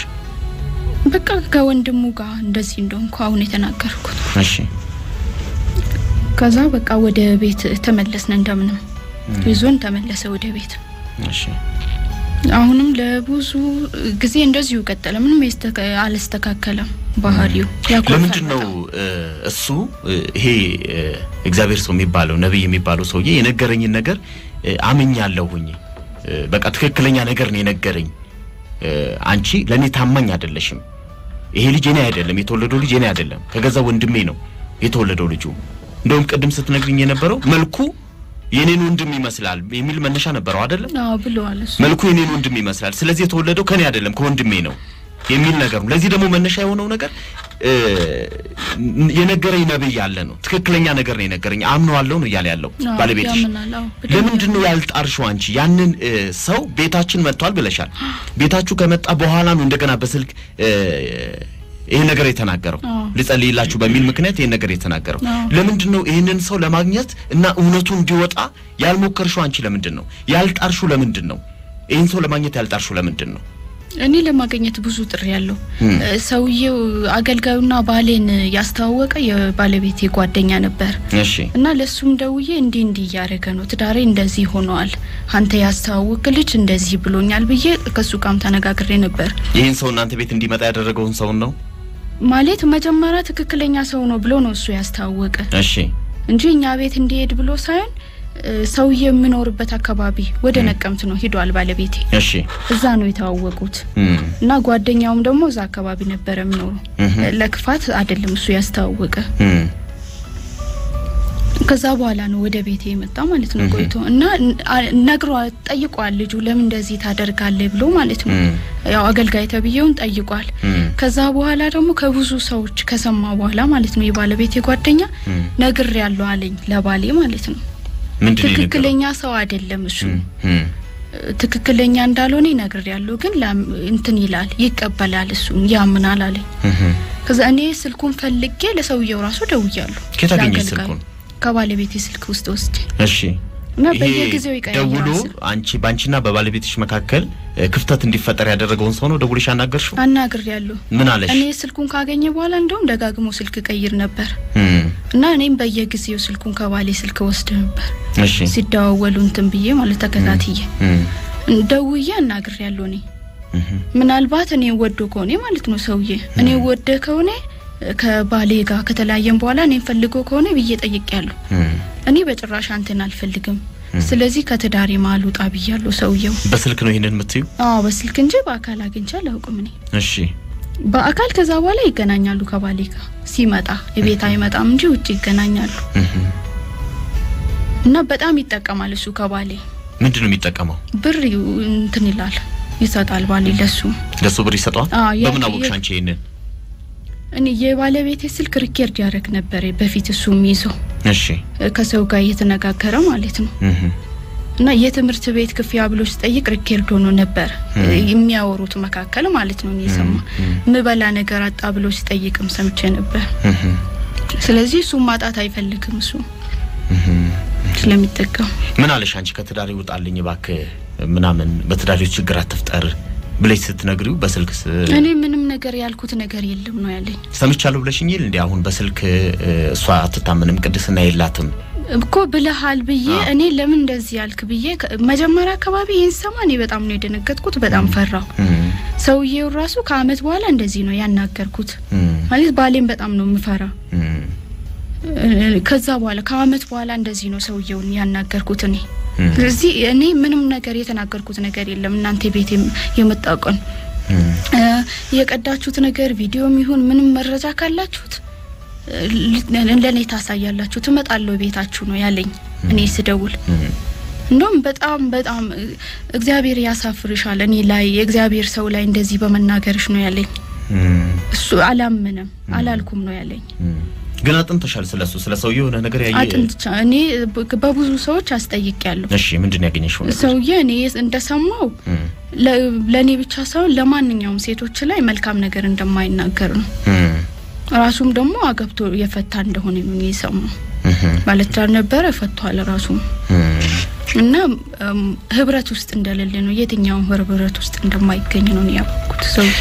በቃ ከወንድሙ ጋር እንደዚህ እንደሆንኩ አሁን የተናገርኩት እሺ ከዛ በቃ ወደ ቤት ተመለስን እንደምንም ይዞን ተመለሰ ወደ ቤት እሺ አሁንም ለብዙ ጊዜ እንደዚሁ ቀጠለ ምንም አልስተካከለም ባህሪው ለምንድነው እሱ ይሄ እግዚአብሔር ሰው የሚባለው ነብይ የሚባለው ሰውዬ የነገረኝ ነገር አመኛለሁኝ በቃ ትክክለኛ ነገር ነው የነገረኝ አንቺ ለኔ ታማኝ አይደለሽም ይሄ ልጅ እኔ አይደለም የተወለደው ልጅ እኔ አይደለም ከገዛ ወንድሜ ነው የተወለደው ልጁ እንደውም ቀድም ስትነግሪኝ የነበረው መልኩ የኔን ወንድም ይመስላል የሚል መነሻ ነበርው አይደለም አዎ ብለዋል መልኩ የኔን ወንድም ይመስላል ስለዚህ የተወለደው ከኔ አይደለም ከወንድሜ ነው የሚል ነገር ነው ለዚህ ደግሞ መነሻ የሆነው ነገር የነገረኝ ነብይ ያለ ነው ትክክለኛ ነገር ነው የነገረኝ አምነዋለሁ ነው ያለ ያለው ባለቤትሽ ለምንድነው ያልጣርሽው አንቺ ያንን ሰው ቤታችን መጥቷል ብለሻል ቤታችሁ ከመጣ በኋላ ነው እንደገና በስልክ ይሄ ነገር የተናገረው ልጸልይላችሁ በሚል ምክንያት ይሄ ነገር የተናገረው ለምንድነው ይሄንን ሰው ለማግኘት እና እውነቱ እንዲወጣ ያልሞከርሽው አንቺ ለምንድነው ያልጣርሽው ለምንድነው ይሄን ሰው ለማግኘት ያልጣርሽው ለምንድነው እኔ ለማግኘት ብዙ ጥሪ ያለው ሰውየው አገልጋዩና ባሌን ያስተዋወቀ የባለቤቴ ጓደኛ ነበር እሺ እና ለሱም ደውዬ እንዲ ያረገ ነው ትዳሬ እንደዚህ ሆኗል አንተ ያስተዋወቅ ልጅ እንደዚህ ብሎኛል ብዬ ከሱ ጋርም ተነጋግሬ ነበር ይሄን ሰው እናንተ ቤት እንዲመጣ ያደረገውን ሰው ነው ማለት መጀመሪያ ትክክለኛ ሰው ነው ብሎ ነው እሱ ያስተዋወቀ እሺ እንጂ እኛ ቤት እንዲሄድ ብሎ ሳይሆን ሰውዬ የምኖርበት አካባቢ ወደ ነቀምት ነው ሄዷል ባለቤቴ እሺ እዛ ነው የተዋወቁት እና ጓደኛውም ደግሞ እዛ አካባቢ ነበር የሚኖሩ ለክፋት አይደለም እሱ ያስተዋወቀ ከዛ በኋላ ነው ወደ ቤቴ የመጣ ማለት ነው ቆይቶ እና ነግሮ ጠይቋል ልጁ ለምን እንደዚህ ታደርጋለህ ብሎ ማለት ነው ያው አገልጋይ ተብየውን ጠይቋል ከዛ በኋላ ደግሞ ከብዙ ሰዎች ከሰማ በኋላ ማለት ነው የባለቤቴ ጓደኛ ነግር ያለው አለኝ ለባሌ ማለት ነው ትክክለኛ ሰው አይደለም እሱ ትክክለኛ እንዳልሆነ ነግር ያለው ግን እንትን ይላል ይቀበላል እሱ ያምናል አለኝ ከዛ እኔ ስልኩን ፈልጌ ለሰውየው ራሱ ደውያለሁ ከታገኘ ስልኩን ከባለቤቴ ስልክ ውስጥ ወስጄ እሺ እና በየጊዜው ይቀያየራል ደውሎ አንቺ ባንቺና በባለቤትሽ መካከል ክፍተት እንዲፈጠር ያደረገውን ሰው ነው ደውልሽ አናገርሽው አናግሬያለሁ ምን አለሽ እኔ ስልኩን ካገኘ በኋላ እንደውም ደጋግሞ ስልክ ቀይር ነበር እና እኔም በየጊዜው ስልኩን ከባሌ ስልክ ወስደ ነበር እሺ ሲደዋወሉ እንትን ብዬ ማለት ተከታትዬ ደውዬ አናግሬያለሁ እኔ ምናልባት እኔ ወዶ ከሆነ ማለት ነው ሰውዬ እኔ ወደ ከሆነ ከባሌ ጋር ከተለያየን በኋላ እኔ ፈልጎ ከሆነ ብዬ ጠይቄያለሁ እኔ በጭራሽ አንተን አልፈልግም ስለዚህ ከተዳሪ ማሉጣ ብያለሁ ሰውየው በስልክ ነው ይሄንን የምትዩ አዎ በስልክ እንጂ በአካል አግኝቻለሁ አውቅም እኔ እሺ በአካል ከዛ በኋላ ይገናኛሉ ከባሌ ጋር ሲመጣ የቤት አይመጣም እንጂ ውጪ ይገናኛሉ እና በጣም ይጠቀማል እሱ ከባሌ ምንድነው የሚጠቀመው ብር እንትን ይላል ይሰጣል ባሌ ለሱ ብር ይሰጣል በምን አወቅሽ አንቺ ይሄንን እኔ የባለቤቴ ስልክ ሪከርድ ያደርግ ነበር በፊት እሱ ሚዞ እሺ ከሰው ጋር እየተነጋገረ ማለት ነው እና የትምርት ቤት ክፍያ ብሎ ሲጠይቅ ሪከርድ ሆኖ ነበር የሚያወሩት መካከል ማለት ነው እየሰማ ምበላ ነገር አጣ ብሎ ሲጠይቅም ሰምቼ ነበር ስለዚህ እሱ ማጣት አይፈልግም እሱ ስለሚጠቀም ምን አለሽ አንቺ ከትዳር ይውጣልኝ ባክ ምናምን በትዳሪው ችግር አትፍጠር ብለሽ ስትነግሪው በስልክስ እኔ ምንም ነገር ያልኩት ነገር የለም ነው ያለኝ ሰምቻለሁ ብለሽኝ ይል እንዴ አሁን በስልክ እሷ አትታመንም ቅድስና የላትም እኮ ብለሃል ብዬ እኔ ለምን እንደዚህ ያልክ ብዬ መጀመሪያ አካባቢ ይንሰማኝ በጣም ነው የደነገጥኩት በጣም ፈራው ሰውዬው ራሱ ከአመት በኋላ እንደዚህ ነው ያናገርኩት ማለት ባሌን በጣም ነው ምፈራ ከዛ በኋላ ከአመት በኋላ እንደዚህ ነው ሰውዬውን ያናገርኩት እኔ ስለዚህ እኔ ምንም ነገር የተናገርኩት ነገር የለም እናንተ ቤት የመጣቀን የቀዳችሁት ነገር ቪዲዮም ይሁን ምንም መረጃ ካላችሁት ለኔ ታሳያላችሁ ትመጣለው ቤታችሁ ነው ያለኝ እኔ ስደውል እንደውም በጣም እግዚአብሔር ያሳፍርሻል እኔ ላይ የእግዚአብሔር ሰው ላይ እንደዚህ በመናገርሽ ነው ያለኝ እሱ አላምንም አላልኩም ነው ያለኝ ግን አጥንተሻል ስለሰው የሆነ ነገር ያየ አጥንተቻ እኔ በብዙ ሰዎች አስጠይቄያለሁ እሺ ምንድነው ያገኘሽው ሰውዬ እኔ እንደሰማው ለኔ ብቻ ሳይሆን ለማንኛውም ሴቶች ላይ መልካም ነገር እንደማይናገር ነው ራሱም ደግሞ አገብቶ የፈታ እንደሆነ ነው የሰማው ማለት ዳር ነበር ፈቷል ራሱም እና ህብረት ውስጥ እንደሌለ ነው የትኛው ህብረት ውስጥ እንደማይገኝ ነው ያውቁት ሰውዬ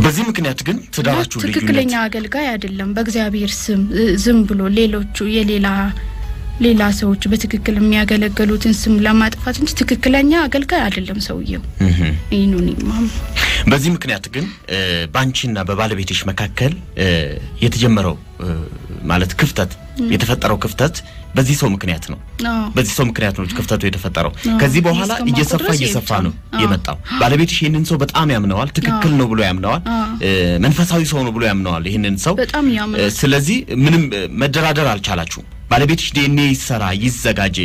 በዚህ ምክንያት ግን ትዳራችሁ ልዩነት ትክክለኛ አገልጋይ አይደለም በእግዚአብሔር ስም ዝም ብሎ ሌሎቹ ሌላ ሰዎች በትክክል የሚያገለግሉትን ስም ለማጥፋት እንጂ ትክክለኛ አገልጋይ አይደለም ሰውዬው ይኑኒ ማም በዚህ ምክንያት ግን ባንቺና በባለቤትሽ መካከል የተጀመረው ማለት ክፍተት የተፈጠረው ክፍተት በዚህ ሰው ምክንያት ነው በዚህ ሰው ምክንያት ነው ክፍተቱ የተፈጠረው ከዚህ በኋላ እየሰፋ ነው የመጣው ባለቤትሽ ይሄንን ሰው በጣም ያምነዋል ትክክል ነው ብሎ ያምነዋል መንፈሳዊ ሰው ነው ብሎ ያምነዋል ይሄንን ሰው ስለዚህ ምንም መደራደር አልቻላችሁ ባለቤትሽ ዲኤንኤ ይሰራ ይዘጋጀ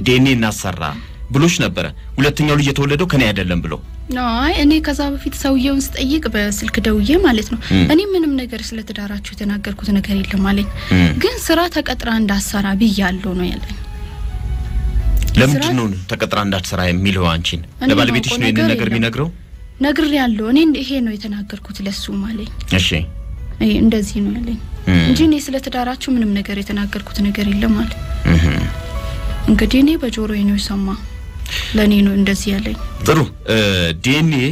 ዲኤንኤ እናሰራ ብሎሽ ነበር ሁለተኛው ልጅ የተወለደው ከኔ አይደለም ብሎ አይ እኔ ከዛ በፊት ሰውዬውን ስጠይቅ በስልክ ደውዬ ማለት ነው እኔ ምንም ነገር ስለተዳራችሁ የተናገርኩት ነገር የለም ማለት ግን ስራ ተቀጥራ እንዳሰራ ብያለሁ ነው ያለኝ ለምንድን ነው ተቀጥራ እንዳሰራ የሚለው አንቺን ለባለቤትሽ ነው የኔ ነገር የሚነግረው ነግሬያለሁ እኔ ይሄ ነው የተናገርኩት ለሱ ማለት እሺ እንደዚህ ነው ያለኝ እንጂ እኔ ስለተዳራችሁ ምንም ነገር የተናገርኩት ነገር የለም ማለት እንግዲህ እኔ በጆሮዬ ነው ሰማ ለኔ ነው እንደዚህ ያለኝ ጥሩ ዲኤንኤ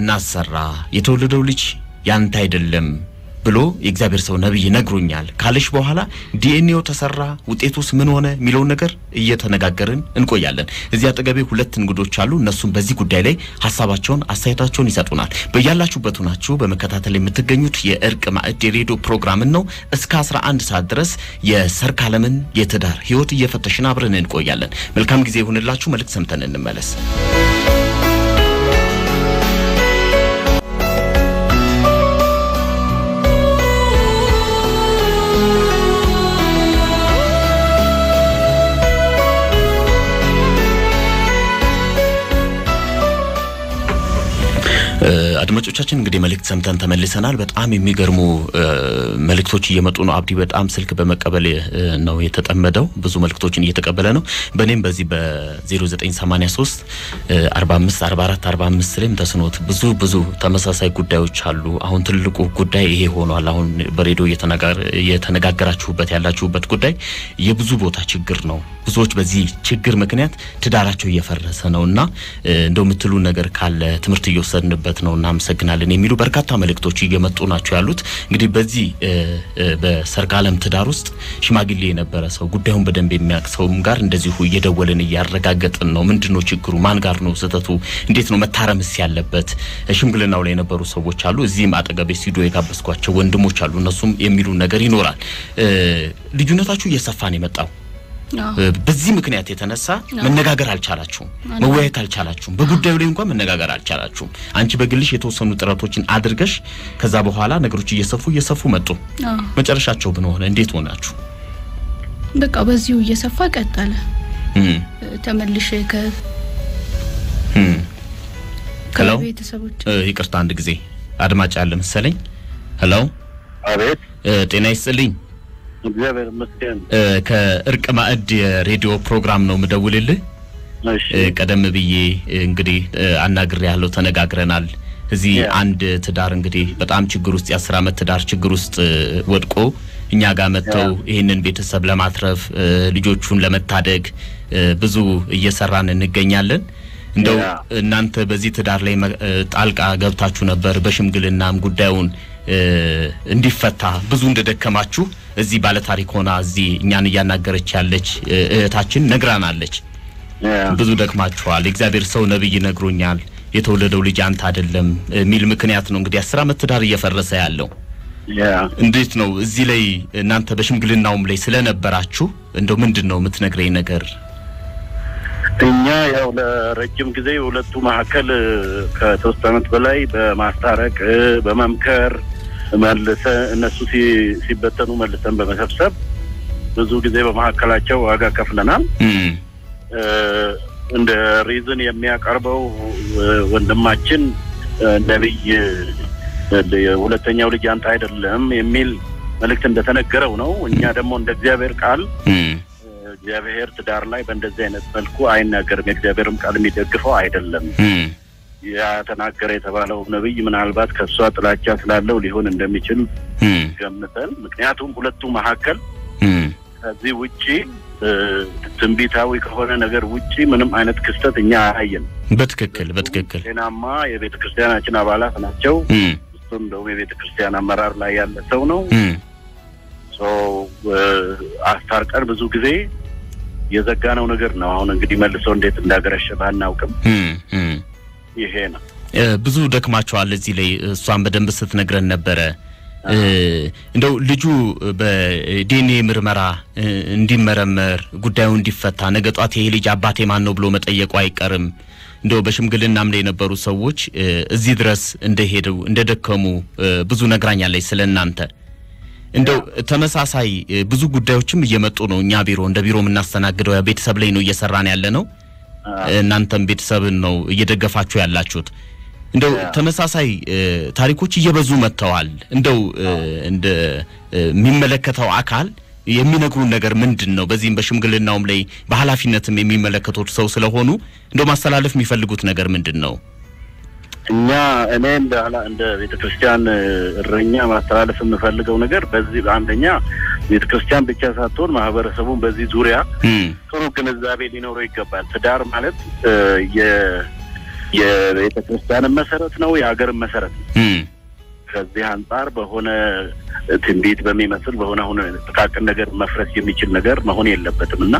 እናሰራ የተወለደው ልጅ ያንተ አይደለም ብሎ የእግዚአብሔር ሰው ነብይ ነግሮኛል ካለሽ በኋላ ዲኤንኤው ተሰራ ውጤቱስ ምን ሆነ ሚለው ነገር እየተነጋገርን እንቆያለን እዚህ አጠገቤ ሁለት እንግዶች አሉ እነሱም በዚህ ጉዳይ ላይ ሐሳባቸውን አስተያየታቸውን ይሰጡናል በእያላችሁበት ሆናችሁ በመከታተል የምትገኙት የእርቅ ማዕድ የሬዲዮ ፕሮግራም ነው እስከ 11 ሰዓት ድረስ የሰርካለምን የትዳር ህይወት እየፈተሽን አብረን እንቆያለን መልካም ጊዜ ይሁንላችሁ መልክ ሰምተን እንመለስ አድማጮቻችን እንግዲህ መልእክት ሰምተን ተመልሰናል በጣም የሚገርሙ መልእክቶች እየመጡ ነው አብዲ በጣም ስልክ በመቀበል ነው የተጠመደው ብዙ መልእክቶችን እየተቀበለ ነው በኔም በዚህ በ0983 45 44 45 ላይም ተስኖት ብዙ ተመሳሳይ ጉዳዮች አሉ አሁን ትልቁ ጉዳይ ይሄ ሆኗል አሁን በሬዲዮ እየተነጋገራችሁበት ያላችሁበት ጉዳይ የብዙ ቦታ ችግር ነው ብዙዎች በዚህ ችግር ምክንያት ትዳራቸው እየፈረሰ ነውና እንደው ምትሉ ነገር ካለ ትምርት እየወሰድንበት ነውና አመሰግናለን የሚሉ በርካታ መልእክቶች እየመጡ ናቸው ያሉት እንግዲህ በዚህ በሰርካለም ትዳር ውስጥ ሽማግሌ የነበረ ሰው ጉዳዩን በደንብ የሚያቅሰውም ጋር እንደዚሁ እየደወለን ያረጋግጥን ነው ምንድነው ችግሩ ማን ጋር ነው ዝተቱ እንዴት ነው መታረምስ ያለበት ሽምግልናው ላይ የነበሩ ሰዎች አሉ እዚህም አጠገቤ ስቱዲዮ የጋበስኳቸው ወንድሞች አሉ እነሱም የሚሉ ነገር ይኖራል ልዩነታችሁ እየሰፋን የመጣው በዚህ ምክንያት የተነሳ መነጋገር አልቻላችሁም መወያየት አልቻላችሁም በጉዳዩ ላይ እንኳን መነጋገር አልቻላችሁም አንቺ በግልሽ የተወሰኑ ጥረቶችን አድርገሽ ከዛ በኋላ ነገሮች እየሰፉ መጡ መጨረሻቸው ምን ሆነ እንዴት ሆናችሁ በቃ በዚሁ እየሰፋ ቀጠለ ተመልሼ ከቤተሰቦች ይቅርታ አንድ ጊዜ አድማጭ አለ መሰለኝ ሄሎ አቤት ጤና ይስጥልኝ እግዚአብሔር ይመስገን ከእርቅ ማዕድ የሬዲዮ ፕሮግራም ነው መደውልልህ እሺ ቀደም ብዬ እንግዲህ አናግሬ ያለው ተነጋግረናል እዚህ አንድ ትዳር እንግዲህ በጣም ችግር ውስጥ የ10 አመት ትዳር ችግር ውስጥ ወድቆ እኛ ጋር መተው ይሄንን ቤተሰብ ለማትረፍ ልጆቹን ለመታደግ ብዙ እየሰራን እንገኛለን እንደው እናንተ በዚህ ትዳር ላይ ጣልቃ ገብታችሁ ነበር በሽምግልናም ጉዳዩን እንዲፈታ ብዙ እንደደከማችሁ እዚህ ባለ ታሪክ ሆና እዚህ እኛን ያናገረች ያለች እህታችን ነግራናለች ብዙ ደክማችኋል እግዚአብሔር ሰው ነብይ ነግሮኛል የተወለደው ልጅ አንተ አይደለም ሚል ምክንያት ነው እንግዲህ 10 አመት ትዳር እየፈረሰ ያለው እንዴት ነው እዚህ ላይ እናንተ በሽምግልናውም ላይ ስለነበራችሁ እንደው ምንድነው የምትነግረኝ ነገር እኛ ያው ለረጅም ጊዜ ሁለቱ መሐከል ከ3 አመት በላይ በማስታረቅ በመምከር መልሰ እነሱ ሲበተኑ መልሰን በመሰብሰብ ብዙ ጊዜ በመሐከላቸው ዋጋ ከፍለናል እንደ ሪዝን የሚያቀርበው ወንድማችን ነብይ ሁለተኛው ልጅ አንተ አይደለም የሚል መልእክት እንደተነገረው ነው እኛ ደግሞ እንደ እግዚአብሔር ቃል እግዚአብሔር ትዳር ላይ በእንደዚህ አይነት መልኩ አይናገርም እግዚአብሔርም ቃል የሚደግፈው አይደለም ያ ተናገረ የተባለው ነብይ ምናልባት ከሷ ጥላቻ ስላለው ሊሆን እንደሚችል ገምተን ምክንያቱም ሁለቱ መሐከል ከዚህ ውጪ ትንቢታዊ ከሆነ ነገር ውጪ ምንም አይነት ክስተት እኛ አያየን በትክክል ጤናማ የቤተክርስቲያናችን አባላት ናቸው እሱም ደግሞ የቤተክርስቲያን አመራር ላይ ያለ ሰው ነው አስታርቀን ብዙ ጊዜ የዘጋነው ነገር ነው አሁን እንግዲህ መልሰው እንዴት እንዳገረሸ ባናውቅም ይሄ ነው ብዙ ደክማቸዋል እዚህ ላይ እሷን በደንብ ስትነግረን ነበር እንደው ልጁ በዲኤንኤ ምርመራ እንዲመረመር ጉዳዩ እንዲፈታ ነገጧት ይሄ ልጅ አባቴ ማን ነው ብሎ መጠየቁ አይቀርም እንደው በሽምግልናም ላይ የነበሩ ሰዎች እዚህ ድረስ እንደሄዱ እንደደከሙ ብዙ ነግራኛለች ስለናንተ እንደው ተመሳሳይ ብዙ ጉዳዮችም እየመጡ ነው እኛ ቢሮ እንደ ቢሮ ምናስተናግደው ያ ቤተሰብ ላይ ነው እየሰራን ያለ ነው እናንተም ቤተሰብን ነው እየደገፋችሁ ያላችሁት እንደው ተመሳሳይ ታሪኮች እየበዙ መጥተዋል እንደው እንደ የሚመለከተው አካል የሚነግሩን ነገር ምንድነው በዚህም በሽምግልናውም ላይ በኃላፊነትም የሚመለከቱት ሰው ስለሆኑ እንደው ማስተላለፍ የሚፈልጉት ነገር ምንድነው እኛ እኔ እንደ ቤተክርስቲያን እረኛ ማስተላለፍ የምፈልገው ነገር በዚህ አንደኛ ቤተክርስቲያን ብቻ ሳትሆን ማህበረሰቡን በዚህ ዙሪያ ጥሩ ግንዛቤ ሊኖረው ይገባል ትዳር ማለት የቤተክርስቲያን መሰረት ነው የሀገር መሰረት ነው ከዚህ አንፃር በሆነ ትንቢት በሚመስል በሆነ ተቃቀን ነገር መፍረስ የሚችል ነገር መሆን የለበትምና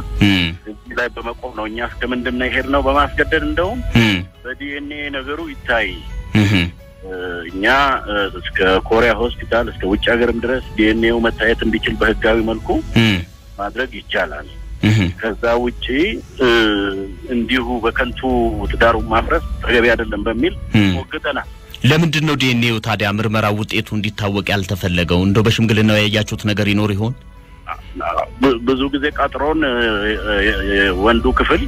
እዚህ ላይ በመቆም ነው እኛ እስከምንድነው ይሄድነው በማስገደድ እንደው በዲኤንኤ ነገሩ ይታይ እኛ እስከ ኮሪያ ሆስፒታል እስከ ውጭ ሀገርም ድረስ ዲኤንኤው መታየት እንዲችል በህጋዊ መልኩ ማድረግ ይቻላል ከዛ ውጪ እንዲሁ በከንቱ ትዳሩ ማፍረስ ተገቢ አይደለም በሚል ወግተናል ለምንድነው ዲኤንኤው ታዲያ ምርመራ ውጤቱ እንዲታወቅ ያልተፈለገው እንደው በሽምግልናው ያያችሁት ነገር ይኖር ይሆን ብዙ ጊዜ ቀጥሮን ወንዱ ክፍል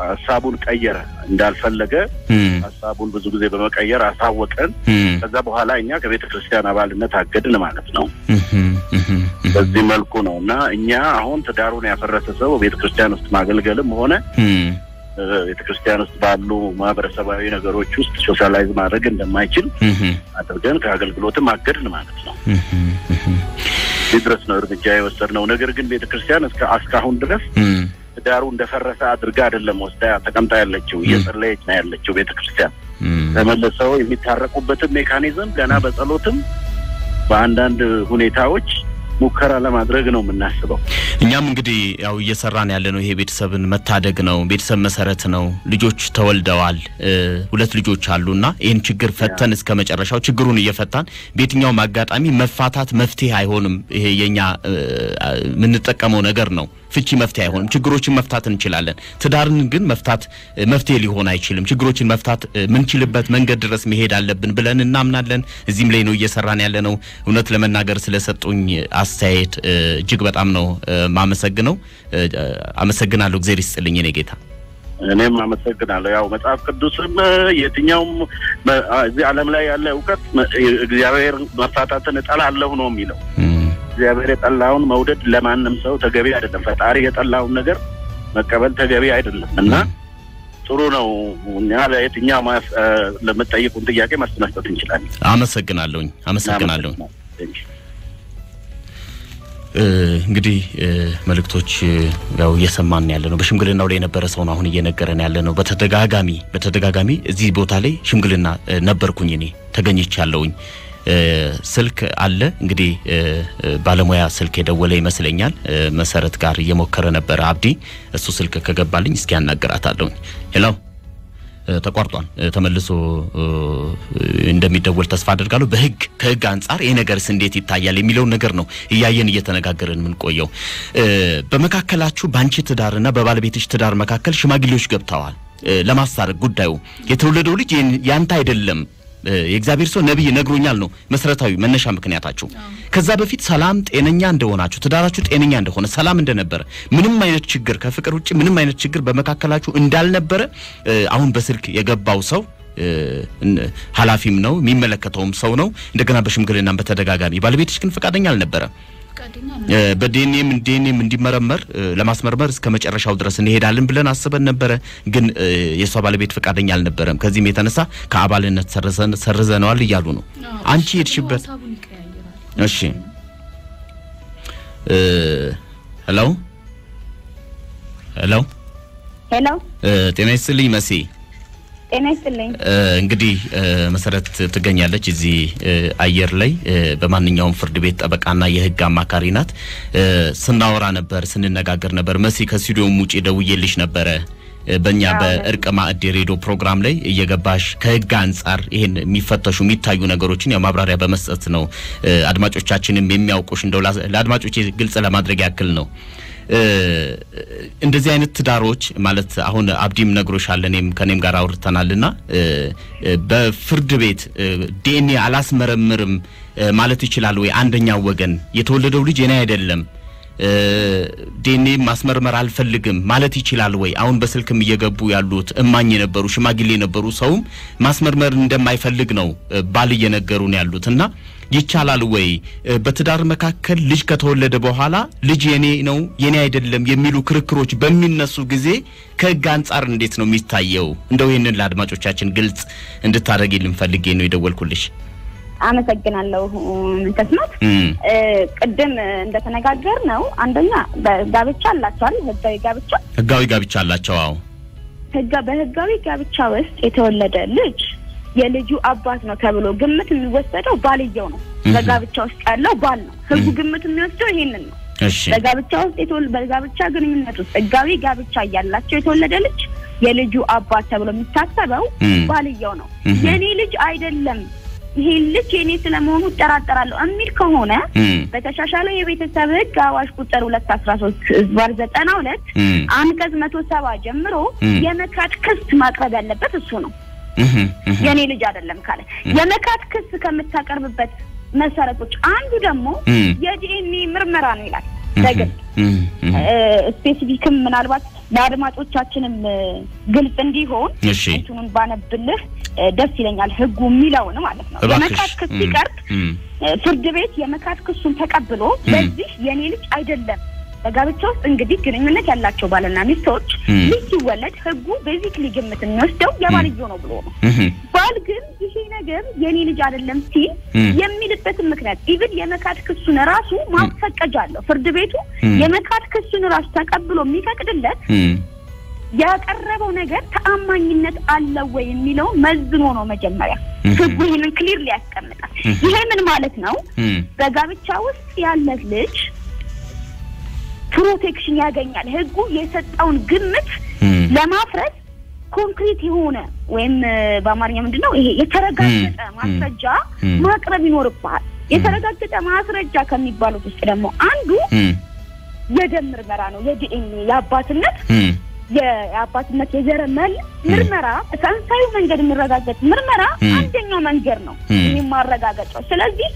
ሐሳቡን ቀየረ እንዳልፈለገ ሐሳቡን ብዙ ጊዜ በመቀየር አሳወቀን ከዛ በኋላ እኛ ከቤተክርስቲያን አባልነት አገድን ማለት ነው በዚህ መልኩ ነውና እኛ አሁን ትዳሩን ያፈረሰ ሰው ቤተክርስቲያን ውስጥ ማገልገልም ሆነ ቤተክርስቲያን ውስጥ ባሉ ማህበረሰባዊ ነገሮች ውስጥ ሶሻላይዝ ማድረግ እንደማይችል አድርገን ከአገልግሎትም አገድን ማለት ነው ድረስ ነው እርምጃ የወሰድነው ነገር ግን ቤተክርስቲያን እስካሁን ድረስ ትዳሩ እንደፈረሰ አድርጋ አይደለም ወስዳ ተቀምጣ ያለችው እየጸለየች ነው ያለችው ቤተክርስቲያን ተመልሰው የሚታረቁበት ሜካኒዝም ገና በጸሎትም በአንዳንድ ሁኔታዎች ሙከራ ለማድረግ ነው የምናስበው እኛም እንግዲህ ያው እየሰራን ያለ ነው ይሄ ቤተሰብን መታደግ ነው ቤተሰብ መሰረት ነው ልጆች ተወልደዋል ሁለት ልጆች አሉና ይሄን ችግር ፈተን እስከ መጨረሻው ችግሩን እየፈታን በየትኛው ማጋጣሚ መፋታት መፍትሄ አይሆንም ይሄ የኛ ምን ተጠቀመው ነገር ነው ፍቺ መፍትሄ አይሆንም ችግሮችን መፍታት እንችላለን ትዳርን ግን መፍታት መፍትሄ ሊሆን አይችልም ችግሮችን መፍታት ምንችልበት መንገድ ድረስ መሄድ አለብን ብለን እናምናለን እዚህም ላይ ነው እየሰራን ያለ ነው እውነት ለመናገር ስለሰጡኝ አስተያየት እጅግ በጣም ነው ማመሰግነው አመሰግናለሁ እግዚአብሔር ይስጥልኝ እኔ ጌታ እኔም አመሰግናለሁ ያው መጽሐፍ ቅዱስም የትኛውም እዚህ ዓለም ላይ ያለ ዕውቀት እግዚአብሔር መፋታትን እጠላለሁ ነው የሚለው እግዚአብሔር የጠላውን መውደድ ለማንም ሰው ተገቢ አይደለም ፈጣሪ የጠላውን ነገር መቀበል ተገቢ አይደለም እና ጥሩ ነው እኛ ለየትኛው ለመጠየቁን ጥያቄ መስጠት እንችላለን አመሰግናለሁ እንግዲህ መልክቶች ያው እየሰማን ያለነው በሽምግልናው ላይ የነበረ ሰው ነው አሁን እየነገረን ያለነው በተደጋጋሚ እዚህ ቦታ ላይ ሽምግልና ነበርኩኝ እኔ ተገኝቻለሁኝ ስልክ አለ እንግዲህ ባለሙያ ስልክ የደወለ ይመስለኛል መሰረት ጋር እየሞከረ ነበር አብዲ እሱ ስልክ ከገባልኝ እስኪ ያናገራታለሁኝ ሄሎ ተቋርጧል ተመልሶ እንደሚደወል ተስፋ አደርጋለሁ ከህግ አንፃር ይሄ ነገርስ እንዴት ይታያል የሚለው ነገር ነው እያየን እየተነጋገርን ምን ቆየው በመካከላችሁ ባንቺ ትዳርና በባለቤትሽ ትዳር መካከል ሽማግሌዎች ገብተዋል ለማሳረቅ ጉዳዩ የተወለደው ልጅ ያንተ አይደለም የእግዚአብሔር ሰው ነብይ ነግሮኛል ነው መሰረታዊ መነሻ ምክንያታችሁ ከዛ በፊት ሰላም ጤነኛ እንደሆናችሁ ትዳራችሁ ጤነኛ እንደሆነ ሰላም እንደነበረ ምንም አይነት ችግር ከፍቅር ውጪ ምንም አይነት ችግር በመካከላችሁ እንዳልነበረ አሁን በስልክ የገባው ሰው ሐላፊም ነው የሚመለከተውም ሰው ነው እንደገና በሽምግልናም በተደጋጋሚ ባለቤትሽ ግን ፈቃደኛ አልነበረ በዲኤንኤም እንዲመረመር ለማስመርመር እስከ መጨረሻው ድረስ እንሄዳለን ብለን አስበን ነበር ግን የሷ ባለቤት ፈቃደኛ አልነበረም ከዚህም የተነሳ ከአባልነት ሰርዘነዋል ይያሉ ነው አንቺ ሄድሽበት እሺ ሄሎ ጤና ይስጥልኝ መሲ እንግዲህ መሰረት ትገኛለች እዚህ አየር ላይ በማንኛውም ፍርድ ቤት ጠበቃና የህግ አማካሪ ናት ስናወራ ነበር ስንነጋገር ነበር መሲ ከስቱዲዮም ውጪ ደውዬልሽ ነበር በእኛ በእርቅ ማዕድ ሬዲዮ ፕሮግራም ላይ እየገባሽ ከህግ አንፃር ይሄን የሚፈተሹ የሚታዩ ነገሮችን ያው ማብራሪያ በመስጠት ነው አድማጮቻችንም የሚያውቁሽ እንደው ለአድማጮቼ ግልጽ ለማድረግ ያክል ነው እንደዚህ አይነት ትዳሮች ማለት አሁን አብዲም ነግሮሻል ከኔም ጋር አውርተናልና በፍርድ ቤት ዲኤንኤ አላስመረምርም ማለት ይችላል ወይ አንደኛው ወገን የተወለደው ልጅ የኔ አይደለም ዲኤንኤ ማስመርመር አልፈልግም ማለት ይችላል ወይ አሁን በስልክም እየገቡ ያሉት እማኝ የነበሩ ሽማግሌ የነበሩ ሰውም ማስመርመር እንደማይፈልግ ነው ባል እየነገሩን ያሉትና ይቻላል ወይ በትዳር መካከል ልጅ ከተወለደ በኋላ ልጅ የኔ ነው የኔ አይደለም የሚሉ ክርክሮች በሚነሱ ጊዜ ከህግ አንፃር እንዴት ነው የሚታየው እንደው ይሄንን ለአድማጮቻችን ግልጽ እንድታረጊልን ፈልጌ ነው የደወልኩልሽ አመሰግናለሁ ተስማት ቀደም እንደተነጋገር ነው አንደኛ ጋብቻ አላቸው ህጋዊ ጋብቻ አላቸው አዎ በህጋዊ ጋብቻ ውስጥ የተወለደ ልጅ የልጁ አባት ነው ተብሎ ግምት የሚወሰደው ባልየው ነው በጋብቻ ውስጥ ያለው ባል ነው ህጉ ግምት የሚወስደው ይሄንን ነው እሺ በጋብቻ ውስጥ በጋብቻ ግንኙነት ውስጥ ህጋዊ ጋብቻ ያላቸው የተወለደ ልጅ የልጁ አባት ተብሎ የሚታሰበው ባልየው ነው የኔ ልጅ አይደለም ይሄ ልጅ የኔ ስለመሆኑ ተራጠራለሁ አሚል ከሆነ በተሻሻለው የቤተሰብ ህግ አዋጅ ቁጥር 213/92 አንቀጽ 170 ጀምሮ የመካድ ክስ ማቅረብ ያለበት እሱ ነው የኔ ልጅ አይደለም ካለ የመካድ ክስ ከምታቀርብበት መሰረቶች አንዱ ደግሞ የዲኤንኤ ምርመራ ነው ይላል ደግም ስፔሲፊክም ምናልባት ለአድማጮቻችንም ግልጽ እንዲሆን እሱንም ባነብልህ ደስ ይለኛል ህጉ የሚለው ነው ማለት ነው የመካድ ክስ ሲቀርብ ፍርድ ቤት የመካድ ክሱን ተቀብሎ በዚህ የኔ ልጅ አይደለም በጋብቻ ውስጥ እንግዲህ ግንኙነት ያላቸው ባልና ሚስቶች ልጅ ሲወለድ ህጉ ቤዚክሊ ግምት የሚወስደው የባልየው ነው ብሎ ነው ባል ግን ይሄ ነገር የኔ ልጅ አይደለም ሲል የሚልበት ምክንያት ኢቭን የመካድ ክሱን ራሱ ማፈቀጃለሁ ፍርድ ቤቱ የመካድ ክሱን ራሱ ተቀብሎ የሚፈቅድለት ያቀረበው ነገር ተአማኝነት አለው ወይ የሚለው መዝኖ ነው መጀመሪያ ህጉ ይሄንን ክሊርሊ ያስቀምጣል ይሄ ምን ማለት ነው በጋብቻ ውስጥ ያለ ልጅ ፕሮቴክሽን ያገኛል ህጉ የሰጠውን ግምት ለማፍረስ ኮንክሪት የሆነ ወይም በአማርኛ ምንድነው ይሄ የተረጋገጠ ማስረጃ ማቅረብ ይኖርባል የተረጋገጠ ማስረጃ ከሚባሉት ውስጥ ደግሞ አንዱ የደም ምርመራ ነው የዲኤንኤ የአባትነት የዘረመል ምርመራ ሳይንሳዊ መንገድ የሚረጋገጥ ምርመራ አንደኛው መንገድ ነው የሚማረጋገጠው ስለዚህ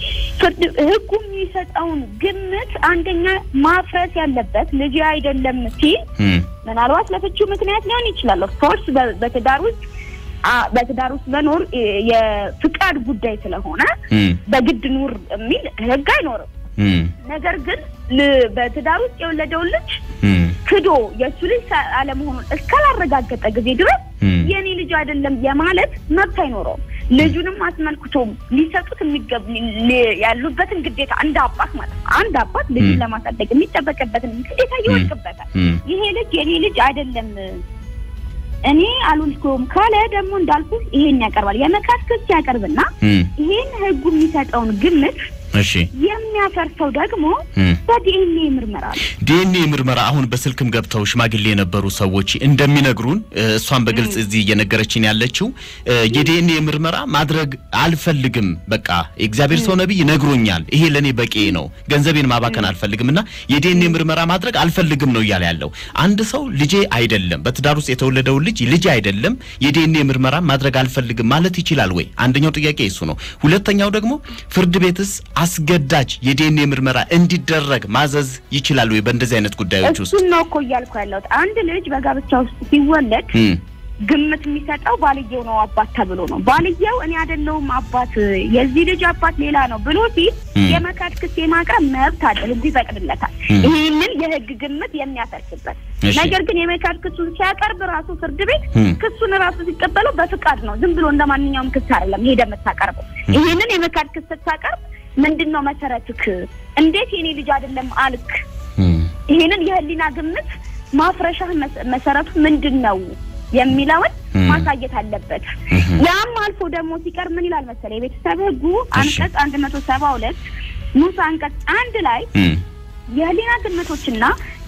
ህጉ የሚሰጠውን ግምት አንደኛ ማፍረስ ያለበት ልጅ አይደለም ሲል ምናልባት ለፍቺው ምክንያት ሊሆን ይችላል ኦፍ ኮርስ በትዳር ውስጥ መኖር የፍቃድ ጉዳይ ስለሆነ በግድ ኑር የሚል ህግ አይኖርም ነገር ግን በትዳር ውስጥ የወለደው ልጅ ክዶ የሱ ልጅ አለመሆኑን እስካላረጋገጠ ጊዜ ድረስ የኔ ልጅ አይደለም የማለት መብት አይኖርም ልጁንም አስመልክቶ ሊሰጡት ያሉበትን ግዴታ እንደ አባት ማለት አንድ አባት ልጅን ለማሳደግ የሚጠበቅበትን ግዴታ ይወስድበታል ይሄ ልጅ የኔ ልጅ አይደለም እኔ አልወልኩም ካለ ደግሞ እንዳልኩ ይሄን ያቀርባል የመካት ክስ ያቀርብና ይሄን ህጉ የሚሰጠውን ግምት እሺ የሚያፈርሰው ደግሞ በዲኤንኤ ምርመራ አሁን በስልክም ገብተው ሽማግሌ የነበሩ ሰዎች እንደሚነግሩን እሷን በግልጽ እዚህ እየነገረችን ያለችው የዲኤንኤ ምርመራ ማድረግ አልፈልግም በቃ እግዚአብሔር ሰው ነብይ ነግሮኛል ይሄ ለኔ በቂ ነው ገንዘቤን ማባከን አልፈልግምና የዲኤንኤ ምርመራ ማድረግ አልፈልግም ነው ይያለ ያለው አንድ ሰው ልጄ አይደለም በትዳር ውስጥ የተወለደው ልጅ አይደለም የዲኤንኤ ምርመራ ማድረግ አልፈልግም ማለት ይችላል ወይ አንደኛው ጥያቄ እሱ ነው ሁለተኛው ደግሞ ፍርድ ቤትስ አስገዳጅ የዲኤንኤ ምርመራ እንዲደረግ ማዘዝ ይችላል ወይ በእንደዚህ አይነት ጉዳዮች ውስጥ እሱ ነው እኮ ያልኩ ያለው አንድ ልጅ በጋብቻ ውስጥ ሲወለድ ግምት የሚሰጠው ባልየው ነው አባት ተብሎ ነው ባልየው እኔ አይደለሁም አባት የዚህ ልጅ አባት ሌላ ነው ብሎ ሲል የመካድ ክስ የማቅረብ መብት አለው ህግ ይፈቅድለታል ይሄንን የህግ ግምት የሚያፈርስበት ነገር ግን የመካድ ክሱን ሲያቀርብ ራሱ ፍርድ ቤት ክሱን ራሱ ሲቀበለው በፍቃድ ነው ዝም ብሎ እንደማንኛውም ክስ አይደለም ሄደ መታቀርበው ይሄንን የመካድ ክስ ተታቀርብ ምንድነው መሰረትክ እንዴት የኔ ልጅ አይደለም አልክ ይሄንን የህሊና ግምት ማፍረሻ መሰረቱ ምንድነው የሚላውን ማሳየት አለበት ያም አልፎ ደግሞ ሲቀር ምን ይላል መሰለኝ የቤተሰብ ህጉ አንቀጽ 172 ንዑስ አንቀጽ 1 ላይ የህሊና ግምቶችና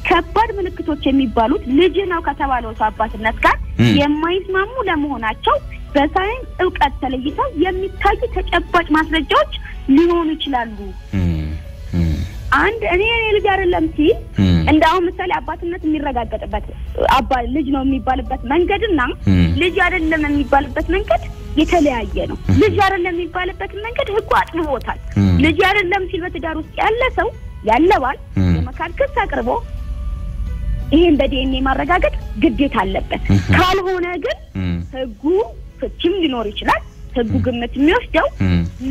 ከባድ ምልክቶች የሚባሉት ልጅ ነው ከተባለው አባትነት ጋር የማይስማሙ ለመሆናቸው በሳይንስ ዕውቀት ተለይተው የሚታዩ ተጨባጭ ማስረጃዎች ሊሆኑ ይችላሉ አንድ እኔ ልጅ አይደለም ሲል እንዳው ምሳሌ አባትነት የሚረጋገጥበት ልጅ ነው የሚባልበት መንገድና ልጅ አይደለም የሚባልበት መንገድ የተለያየ ነው ልጅ አይደለም የሚባልበት መንገድ ህጉ አጥብቦታል ልጅ አይደለም ሲል በትዳር ውስጥ ያለ ሰው ያለባል የመካድ ክስ አቅርቦ ይሄን በዲኤንኤ ማረጋገጥ ግዴታ አለበት ካልሆነ ግን ህጉ ፍቺም ሊኖር ይችላል ህጉ ግምት የሚወስደው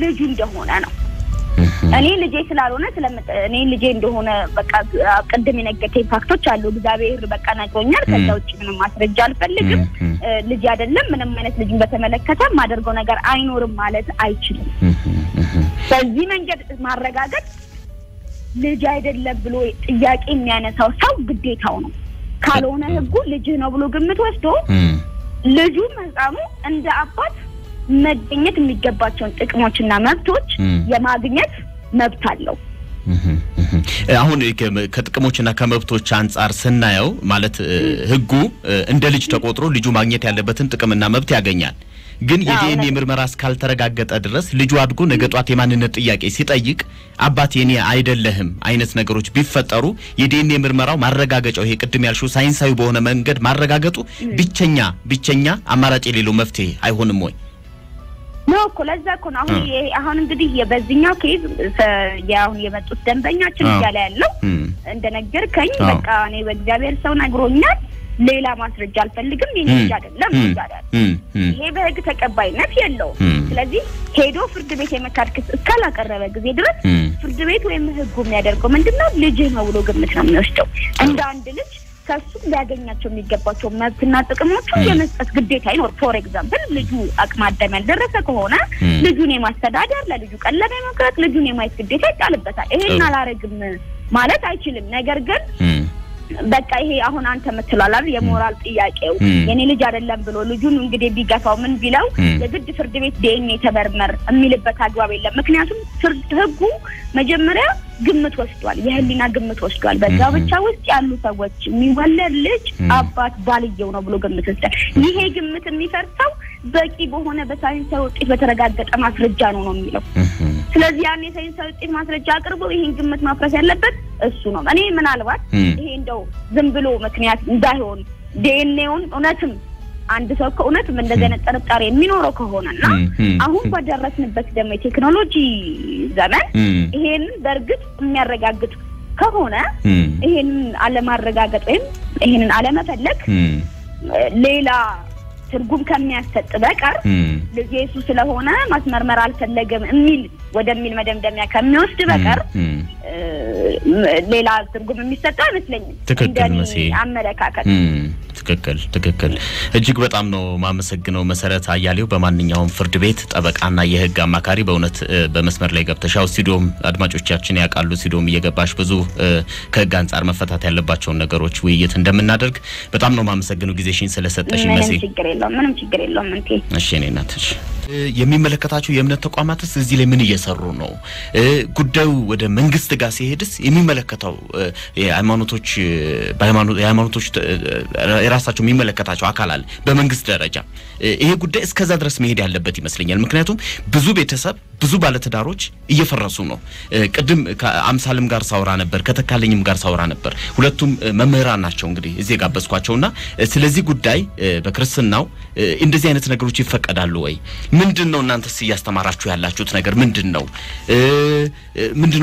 ልጅ እንደሆነ ነው እኔ ልጄ ስላልሆነ እኔ ልጄ እንደሆነ በቃ ቀደም የነገርከኝ ፋክቶች አሉ እግዚአብሔር በቃ ነግሮኛል ከዛ ውጪ ምንም ማስረጃ አልፈልግም ልጅ አይደለም ምንም አይነት ልጅን በተመለከተ ማደርገው ነገር አይኖርም ማለት አይችልም በዚህ መንገድ ማረጋገጥ ልጅ አይደለም ብሎ ጥያቄ የሚያነሳው ሰው ግዴታው ነው ካልሆነ ህጉ ልጅ ነው ብሎ ግምት ወስዶ ልጁ መጻሙ እንደ አባት መገኘት የሚገባቸውን ጥቅሞችና መብቶች የማግኘት መብት አለው አሁን ከጥቅሞችና ከመብቶች አንፃር ስናየው ማለት ህጉ እንደ ልጅ ተቆጥሮ ልጁ ማግኘት ያለበትን ጥቅምና መብት ያገኛል ግን የዲኤንኤ ምርመራ እስካልተረጋገጠ ድረስ ልጁ አድጎ ነገጧት የማንነት ጥያቄ ሲጠይቅ አባት የኔ አይደለህም አይነት ነገሮች ቢፈጠሩ የዲኤንኤ ምርመራው ማረጋገጫው ይሄ ቅድም ያልሽው ሳይንሳዊ በሆነ መንገድ ማረጋገጡ ብቸኛ አማራጭ የሌለው መፍትሄ አይሆንም ወይ ነው ኮለዛ ኮን አሁን እንግዲህ የበዚህኛው ኬዝ ያሁን የመጡት ደንበኛችን ያለ ያለው እንደነገርከኝ በቃ እኔ በእግዚአብሔር ሰው ነግሮኛል ሌላ ማስረጃ አልፈልግም ይሄን አይደለም ይላል ይሄ በህግ ተቀባይነት የለውም ስለዚህ ሄዶ ፍርድ ቤት የመካድ ክስ እስካላቀረበ ጊዜ ድረስ ፍርድ ቤት ወይም ህጉ የሚያደርገው ምንድነው ልጅ ነው ብሎ ግምት ነው የሚወስደው እንደ አንድ ልጅ ከሱ ሊያገኛቸው የሚገባቸው መብትና ጥቅሞች የመስጠት ግዴታ ይኖር ፎር ኤግዛምፕል ልጁ አቅመ አዳም ያልደረሰ ከሆነ ልጁን የማስተዳደር ለልጁ ቀለብ የመክፈል ልጁን የማየት ግዴታ ይጣልበታል ይሄን አላረግም ማለት አይችልም ነገር ግን በቃ ይሄ አሁን አንተ መተላላል የሞራል ጥያቄው የኔ ልጅ አይደለም ብሎ ልጁን እንግዲህ ቢጋፋው ምን ቢለው የግድ ፍርድ ቤት ዲኤንኤ ተመርመር የሚልበት አግባብ የለም ምክንያቱም ፍርድ ህጉ መጀመሪያ ግምት ወስዷል የህሊና ግምት ወስዷል በዛ ብቻ ውስጥ ያሉ ሰዎች የሚወለድ ልጅ አባት ባልየው ነው ብሎ ግምት ወስዷል ይሄ ግምት የሚፈርሰው በቂ በሆነ በሳይንሳዊ ውጤት በተረጋገጠ ማስረጃ ነው የሚለው ስለዚህ ያን የሳይንሳዊ ውጤት ማስረጃ አቅርቦ ይሄን ግምት ማፍረስ ያለበት እሱ ነው እኔ ምናልባት ይሄ እንደው ዝም ብሎ ምክንያት እንዳይሆን ዲኤንኤውን እውነትም አንድ ሰው ከእውነት እንደገና ጥርጣሬ የሚኖረው ከሆነና አሁን በደረስንበት ደግሞ የቴክኖሎጂ ዘመን ይሄን በርግጥ የሚያረጋግጥ ከሆነ ይሄን አለማረጋገጥ ወይም ይሄንን አለመፈለግ ሌላ ትርጉም ከሚያሰጥ በቀር ለኢየሱስ ስለሆነ ማስመርመር አልፈለገም ወደሚል መደምደሚያ ከሚወስድ በቀር ሌላ ትርጉም የሚሰጥ አይመስለኝም እንደኔ አመለካከት ትክክል እጅግ በጣም ነው ማመሰግነው መሰረት አያሌው በማንኛውም ፍርድ ቤት ጠበቃና የህግ አማካሪ በእውነት በመስመር ላይ ገብተሻው ስቱዲዮም አድማጮቻችን ያቃሉ ስቱዲዮም እየገባሽ ብዙ ከህግ አንፃር መፈታት ያለባቸው ነገሮች ውይይት እንደምናደርግ በጣም ነው ማመሰግነው ጊዜሽን ስለሰጠሽ መሲ ምንም ችግር የለውም እንዴ እሺ ነናትሽ የሚመለከታቸው የእምነት ተቋማትስ እዚህ ላይ ምን እየሰሩ ነው ጉዳዩ ወደ መንግስት ጋር ሲሄድስ የሚመለከታው የሃይማኖቶች የሃይማኖቶች የራሳቸው የሚመለከታቸው አካላል በመንግስት ደረጃ ይሄ ጉዳይ እስከዛ ድረስ መሄድ ያለበት ይመስለኛል ምክንያቱም ብዙ ቤተሰብ ብዙ ባለትዳሮች እየፈረሱ ነው ቅድም ከአምሳልም ጋር ሳውራ ነበር ከተካለኝም ጋር ሳውራ ነበር ሁለቱም መምህራን ናቸው እንግዲህ እዚህ ጋበስኳቸውና ስለዚህ ጉዳይ በክርስቲያናው እንደዚህ አይነት ነገሮች ይፈቀዳሉ ወይ ምንድነው እናንተስ ያስተማራችሁ ያላችሁት ነገር ምንድነው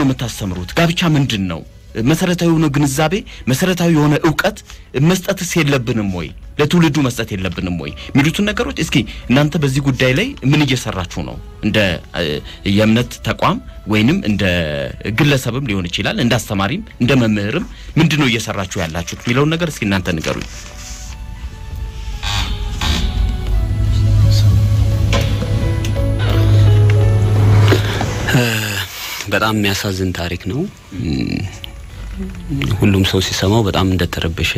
የምታስተምሩት ጋብቻ ምንድነው መሰረታዊ የሆነ ግንዛቤ መሰረታዊ የሆነ ዕውቀት መስጠትስ የለብንም ወይ ለትውልዱ መስጠት የለብንም ወይ ሚሉትን ነገሮች እስኪ እናንተ በዚህ ጉዳይ ላይ ምን እየሰራችሁ ነው እንደ የእምነት ተቋም ወይንም እንደ ግለሰብም ሊሆን ይችላል እንደ አስተማሪም እንደ መምህርም ምንድነው እየሰራችሁ ያላችሁት ሚለው ነገር እስኪ እናንተ ንገሩኝ በጣም የሚያሳዝን ታሪክ ነው ሁሉም ሰው ሲሰማው በጣም እንደተረበሸ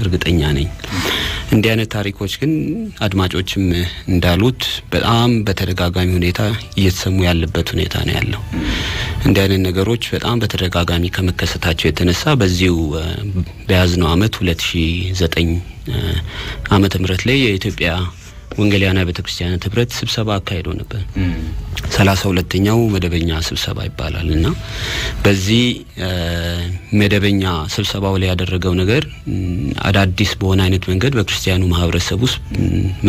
እርግጠኛ ነኝ እንዲህ አይነት ታሪኮች ግን አድማጮችም እንዳሉት በጣም በተደጋጋሚ ሁኔታ እየተሰሙ ያለበት ሁኔታ ነው ያለው እንዲህ አይነት ነገሮች በጣም በተደጋጋሚ ከመከሰታቸው የተነሳ በዚሁ በያዝነው አመት 2009 ዓመተ ምህረት ላይ የኢትዮጵያ ወንጌላውያን ቤተክርስቲያን ህብረት ስብሰባ አካሄዶ ነበር 32ኛው መደበኛ ስብሰባ ይባላልና በዚህ መደበኛ ስብሰባው ላይ ያደረገው ነገር አዳዲስ በሆነ አይነት መንገድ በክርስቲያኑ ማህበረሰብ ውስጥ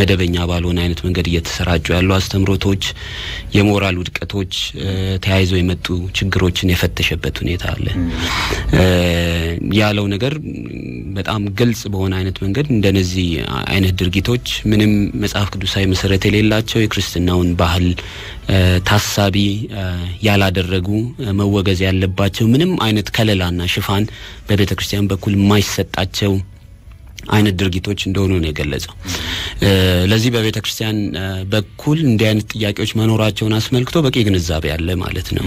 መደበኛ ባልሆነ አይነት መንገድ እየተሰራጩ ያሉ አስተምሮቶች የሞራል ውድቀቶች ተያይዘው የመጡ ችግሮችን የፈተሸበት ሁኔታ አለ ያለው ነገር በጣም ግልጽ በሆነ አይነት መንገድ እንደነዚህ አይነት ድርጊቶች ምንም መጽሐፍ ቅዱሳዊ መሰረት የሌላቸው የክርስትናውን ባህል ታሳቢ ያላደረጉ መወገዝ ያለባቸው ምንም አይነት ከለላና ሽፋን በቤተክርስቲያን በኩል ማይሰጣቸው አይነት ድርጊቶች እንደሆኑ ነው የገለጸው ለዚህ በቤተክርስቲያን በኩል እንዲህ አይነት ጥያቄዎች መኖራቸውን አስመልክቶ በቂ ግንዛቤ ያለ ማለት ነው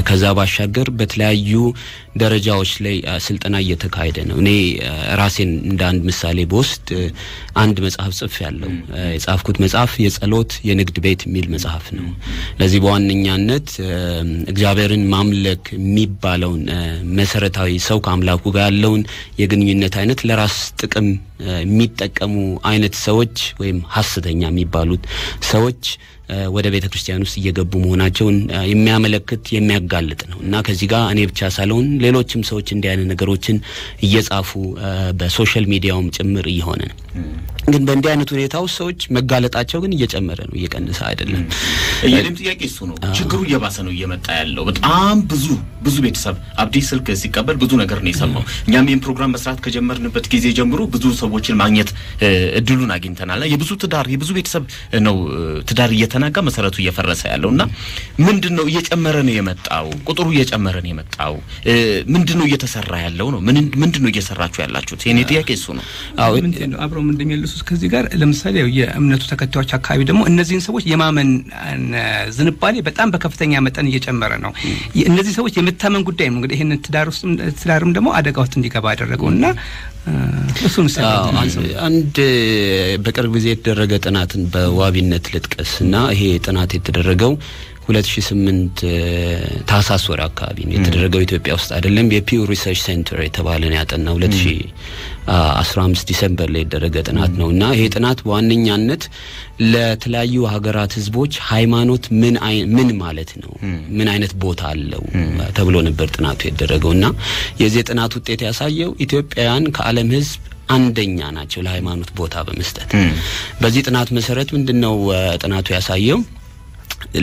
ከዛ ባሻገር በተለያዩ ደረጃዎች ላይ ስልጠና እየተካሄደ ነው እኔ ራሴን እንደ አንድ ምሳሌ በውስጥ አንድ መጽሐፍ ጽፍ ያለው የጻፍኩት መጽሐፍ የጸሎት የንግድ ቤት የሚል መጽሐፍ ነው ለዚህ በዋነኛነት እግዚአብሔርን ማምለክ የሚባለውን መሰረታዊ ሰው ከአምላኩ ጋር ያለውን የግንኙነት አይነት ለራስ ጥቅም የሚጠቀሙ አይነት ሰዎች ወይም ሐሰተኛ የሚባሉት ሰዎች ወደ ቤተክርስቲያን ውስጥ እየገቡ መሆናቸውን የሚያመለክት የሚያጋልጥ ነውና ከዚህ ጋር እኔ ብቻ ሳልሆን ሌሎችም ሰዎች እንዲህ አይነት ነገሮችን እየጻፉ በሶሻል ሚዲያውም ጭምር እየሆነ ነው ግን በእንዲህ አይነት ሁኔታው ሰዎች መጋለጣቸው ግን እየጨመረ ነው እየቀነሰ አይደለም የለም ጥያቄ እሱ ነው ችግሩ እየባሰ ነው እየመጣ ያለው በጣም ብዙ ቤተሰብ አብዲስ ስልክ ሲቀበል ብዙ ነገር ነው የሰማው እኛም ይሄን ፕሮግራም መስራት ከጀመርንበት ጊዜ ጀምሮ ብዙ ሰዎችን ማግኘት እድሉን አግኝተናልና የብዙ ቤተሰብ ነው ትዳር እየተናጋ መሰረቱ እየፈረሰ ያለውና ምንድነው እየጨመረ ነው የመጣው ቁጥሩ እየጨመረ ነው የመጣው ምንድነው እየተሰራ ያለው ነው ምንድነው እየሰራችሁ ያላችሁት የኔ ጥያቄ እሱ ነው አዎ ምንድነው አብረው እንደሚያልሱ ከዚህ ጋር ለምሳሌ የእምነቱ ተከታዮች አካባቢ ደግሞ እነዚህን ሰዎች የማመን ዝንባሌ በጣም በከፍተኛ መጠን እየጨመረ ነው እነዚህ ሰዎች የመታመን ጉዳይ ነው እንግዲህ ይሄን ትዳርም ደግሞ አደጋ ውስጥ እንዲገባ ያደረገውና እሱን አንድ በቅርብ ጊዜ የተደረገ ጥናትን በዋቢነት ልጥቀስና ይሄ ጥናት የተደረገው 2008 ታህሳስ ወር አካባቢ ነው የተደረገው ኢትዮጵያ ውስጥ አይደለም የፒው ሪሰርች ሴንተር የተባለን ያጠናው 2015 ዲሴምበር ላይ የተደረገ ጥናት ነውና ይሄ ጥናት በዋነኛነት ለተለያዩ ሀገራት ህዝቦች ሃይማኖት ምን ማለት ነው ምን አይነት ቦታ አለው ተብሎ ነበር ጥናቱ የተደረገውና የዚህ ጥናት ውጤት ያሳየው ኢትዮጵያውያን ከዓለም ህዝብ አንደኛ ናቸው ለሃይማኖት ቦታ በመስጠት በዚህ ጥናት መሰረት ምንድነው ጥናቱ ያሳየው